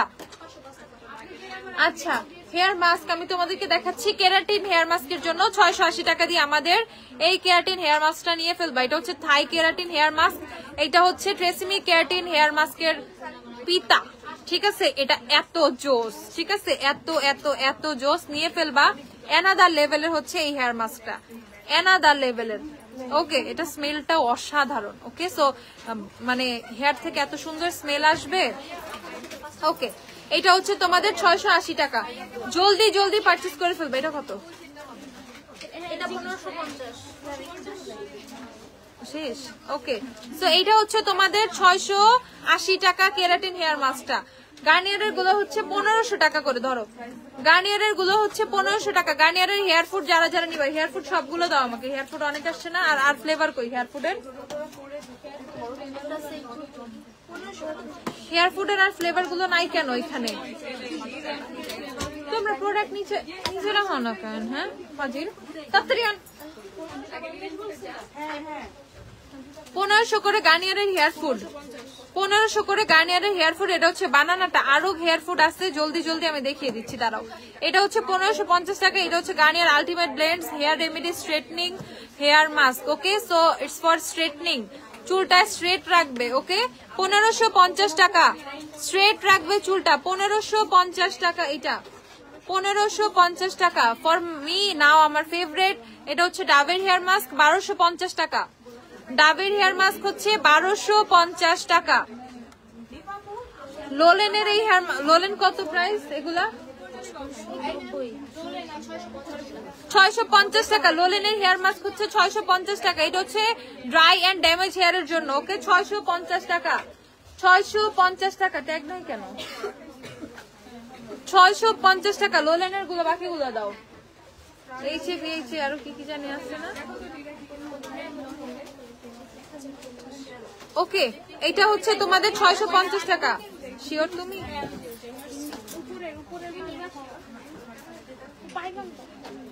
আচ্ছা হেয়ার মাস্ক আমি তোমাদেরকে দেখাচ্ছি। কেরাটিন হেয়ার মাস্কের জন্য 680 টাকা দিয়ে আমাদের এই কেরাটিন হেয়ার মাস্কটা নিয়ে ফেলবা। এটা হচ্ছে থাই কেরাটিন হেয়ার মাস্ক, এটা হচ্ছে ট্রেসিমি কেরাটিন হেয়ার মাস্কের পিতা। ঠিক আছে এটা এত জোস, ঠিক আছে এত এত এত জোস, নিয়ে ফেলবা। অ্যানাদার লেভেলের হচ্ছে এই হেয়ার মাস্কটা, অ্যানাদার লেভেলের। ওকে এটা স্মেলটাও অসাধারণ। ওকে সো মানে হেয়ার থেকে এত সুন্দর স্মেল আসবে। ওকে এটা হচ্ছে তোমাদের 680 টাকা। জলদি জলদি পারচেজ করে ফেলবে। এটা কত? এটা 1550 শেষ। ওকে সো এইটা হচ্ছে তোমাদের 680 টাকা কেরাটিন হেয়ার মাস্কটা। গার্নিয়ারের গুলো হচ্ছে 1500 টাকা করে। ধরো গার্নিয়ারের গুলো হচ্ছে 1500 টাকা। গার্নিয়ারের হেয়ার ফুড যারা যারা নিবে, হেয়ার ফুড সবগুলো দাও আমাকে। হেয়ার ফুড অনেক আসছে না। আর আর ফ্লেভার কই হেয়ার ফুডের? হেয়ার ফুডের আর ফ্লেভার গুলো নাই কেন এখানে? তোমরা প্রোডাক্ট নিচে নাও না কেন? হ্যাঁ ফাজিল তাড়াতাড়ি আন। 1500 করে গার্নিয়ারের হেয়ার ফুড, 1500 করে গার্নিয়ারের হেয়ার ফুড। এটা হচ্ছে বানানাটা। আরো হেয়ার ফুড আছে, জলদি জলদি আমি দেখিয়ে দিচ্ছি দাঁড়াও। এটা হচ্ছে 1550 টাকা। এটা হচ্ছে Garnier ultimate blends hair remedy straightening hair mask. Okay so it's for straightening, চুলটা স্ট্রেট রাখবে। ওকে 1550 টাকা স্ট্রেট রাখবে চুলটা, 1550 টাকা। এটা 1550 টাকা। ফর মি নাও আমার ফেভারিট, এটা হচ্ছে ডাবের হেয়ার মাস্ক 1250 টাকা। ডাবের হেয়ার মাস্ক হচ্ছে 1250 টাকা। লোলেনের এই হেয়ার লোলেন কত প্রাইস এগুলা? 650 টাকা। লোলেনের হেয়ার মাস্ক হচ্ছে 650 টাকা। এটা হচ্ছে ড্রাই এন্ড ড্যামেজ হেয়ারের জন্য। ওকে 650 টাকা। 650 টাকা। ট্যাগ নাই কেন? 650 টাকা লোলেনের গুলো, বাকিগুলো দাও। এইচে আরো কি কি জানি আছে না? ওকে এটা হচ্ছে তোমাদের 650 টাকা। শিওর তুমি?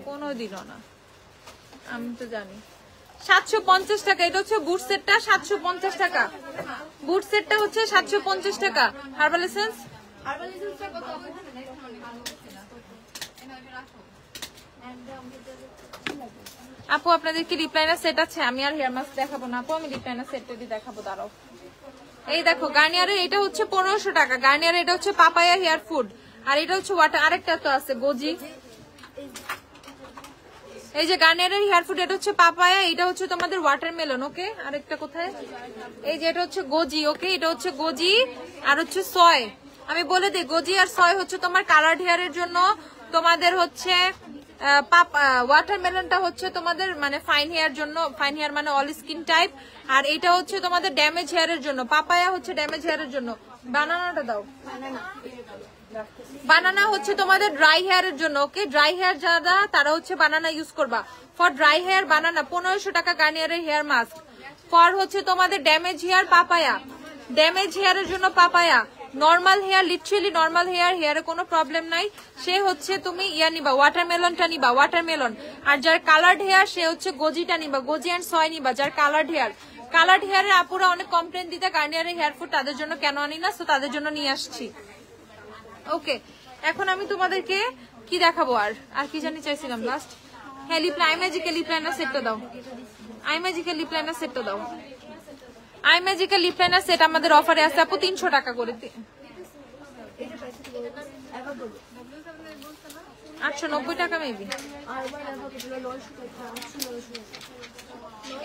কোনোদিনও না, আমি তো জানি। 750 টাকা। এটা হচ্ছে বুট সেটটা 750 টাকা। বুট সেটটা হচ্ছে 750 টাকা। হার্বাল এসেন্স আপু আপনাদের কি রিপ্লাইনার সেট আছে? আমি আর হেয়ার মাস্ক দেখাবো না আপু, আমি রিপ্লাইনার সেটটাই দেখাবো। দাঁড়াও, এই দেখো গার্নিয়ারের এটা হচ্ছে 1500 টাকা। গার্নিয়ারের এটা হচ্ছে পাপায়া হেয়ার ফুড, আর এটা হচ্ছে ওয়াটার। আরেকটা তো আছে গোজি। এই যে গার্নিয়ারের হেয়ার ফুড, এটা হচ্ছে পাপায়া, এটা হচ্ছে তোমাদের ওয়াটারমেলন। ওকে আরেকটা কোথায়? এই যে এটা হচ্ছে গোজি। ওকে এটা হচ্ছে গোজি আর হচ্ছে সয়। আমি বলে দিই গোজি আর সয় হচ্ছে তোমার কালার্ড হেয়ারের জন্য, তোমাদের হচ্ছে ওয়াটারমেলনটা হচ্ছে তোমাদের মানে ফাইন হেয়ার জন্য, ফাইন হেয়ার মানে অল স্কিন টাইপ, আর এটা হচ্ছে তোমাদের ড্যামেজ হেয়ারের জন্য। পাপায়া হচ্ছে ড্যামেজ হেয়ারের জন্য। বানানাটা দাও। বানানা হচ্ছে তোমাদের ড্রাই হেয়ারের জন্য। ওকে ড্রাই হেয়ার যারা তারা হচ্ছে বানানা ইউজ করবা। ফর ড্রাই হেয়ার বানানা 1500 টাকা গার্নিয়ারের হেয়ার মাস্ক। ফর হচ্ছে তোমাদের ড্যামেজ হেয়ার পাপায়া, ড্যামেজ হেয়ারের জন্য papaya. Normal hair, literally normal hair, হেয়ারে কোনো প্রবলেম নাই, সে হচ্ছে তুমি ইয়া নিবা, ওয়াটারমেলনটা নিবা, ওয়াটারমেলন। আর যার কালার্ড হেয়ার সে হচ্ছে গোজিটা নিবা, গোজি এন্ড সয় নিবা যার কালার্ড হেয়ার। কালার্ড হেয়ারের আপুরা অনেক কমপ্লেন দিতে গার্নিয়ারের হেয়ার ফুড, তাদের জন্য কেন আনি না, তো তাদের জন্য নিয়ে আসছি। ওকে এখন আমি তোমাদেরকে কি দেখাবো, আর কি জানি চাইছিলাম লাস্ট। হ্যাঁ আই ম্যাজিক্যাল লিপ লাইনার সেটটা দাও। আই ম্যাজিক্যাল লিপ লাইনার সেটটা দাও। I magical lip liner set আমাদের অফারে আছে আপু 300 টাকা করে। 890 টাকা মেবি।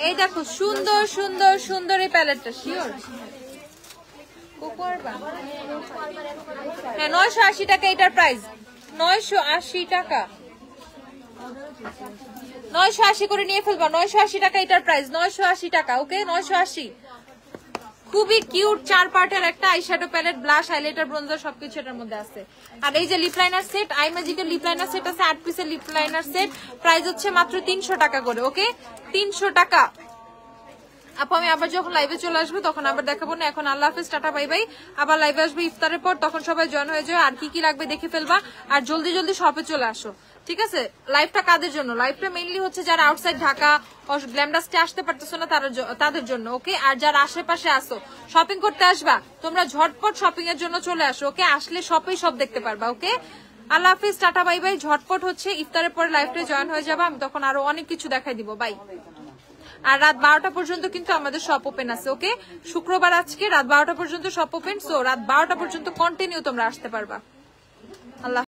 এই দেখো সুন্দর সুন্দর সুন্দর এই প্যালেটটা। শিওর হ্যাঁ 980 টাকা এটার প্রাইস। 980 টাকা, 980 করে নিয়ে ফেলবা। 980 টাকা এটার প্রাইস, 980 টাকা। ওকে 980। খুবই কিউট 4 পার্টের একটা eyeshadow palette, blush, highlighter, bronzer সবকিছু এটার মধ্যে আছে। আর এই যে লিপ লাইনার সেট, আই ম্যাজিকের লিপ লাইনার সেট আছে 8 পিসের লিপ লাইনার সেট, প্রাইস হচ্ছে মাত্র 300 টাকা করে। ওকে 300 টাকা। আপু আমি আবার যখন লাইভে চলে আসবো তখন আবার দেখাবো না। এখন আল্লাহ হাফেজ, টাটা বাই বাই। আবার লাইভে আসবো ইফতারের পর, তখন সবাই জয়েন হয়ে যায়। আর কি কি লাগবে দেখে ফেলবা, আর জলদি জলদি শপে চলে আসো, ঠিক আছে? লাইভটা কাদের জন্য? লাইভটা মেইনলি হচ্ছে যারা আউটসাইড ঢাকা গ্ল্যামডাস্টে আসতে পারতেছো না তাদের জন্য। ওকে আর যারা আশেপাশে আসো শপিং করতে আসবা, তোমরা ঝটপট শপিং এর জন্য চলে আসো। ওকে আসলে শপেই সব দেখতে পারবা। ওকে আল্লাহ হাফিজ, টাটা বাই বাই। ঝটপট হচ্ছে ইফতারের পরে লাইভটা জয়েন হয়ে যাবা, আমি তখন আরো অনেক কিছু দেখাই দিব। বাই। আর রাত 12টা পর্যন্ত কিন্তু আমাদের শপ ওপেন আছে। ওকে শুক্রবার আজকে রাত 12টা পর্যন্ত শপ ওপেন, সো রাত 12টা পর্যন্ত কন্টিনিউ তোমরা আসতে পারবা। আল্লাহ।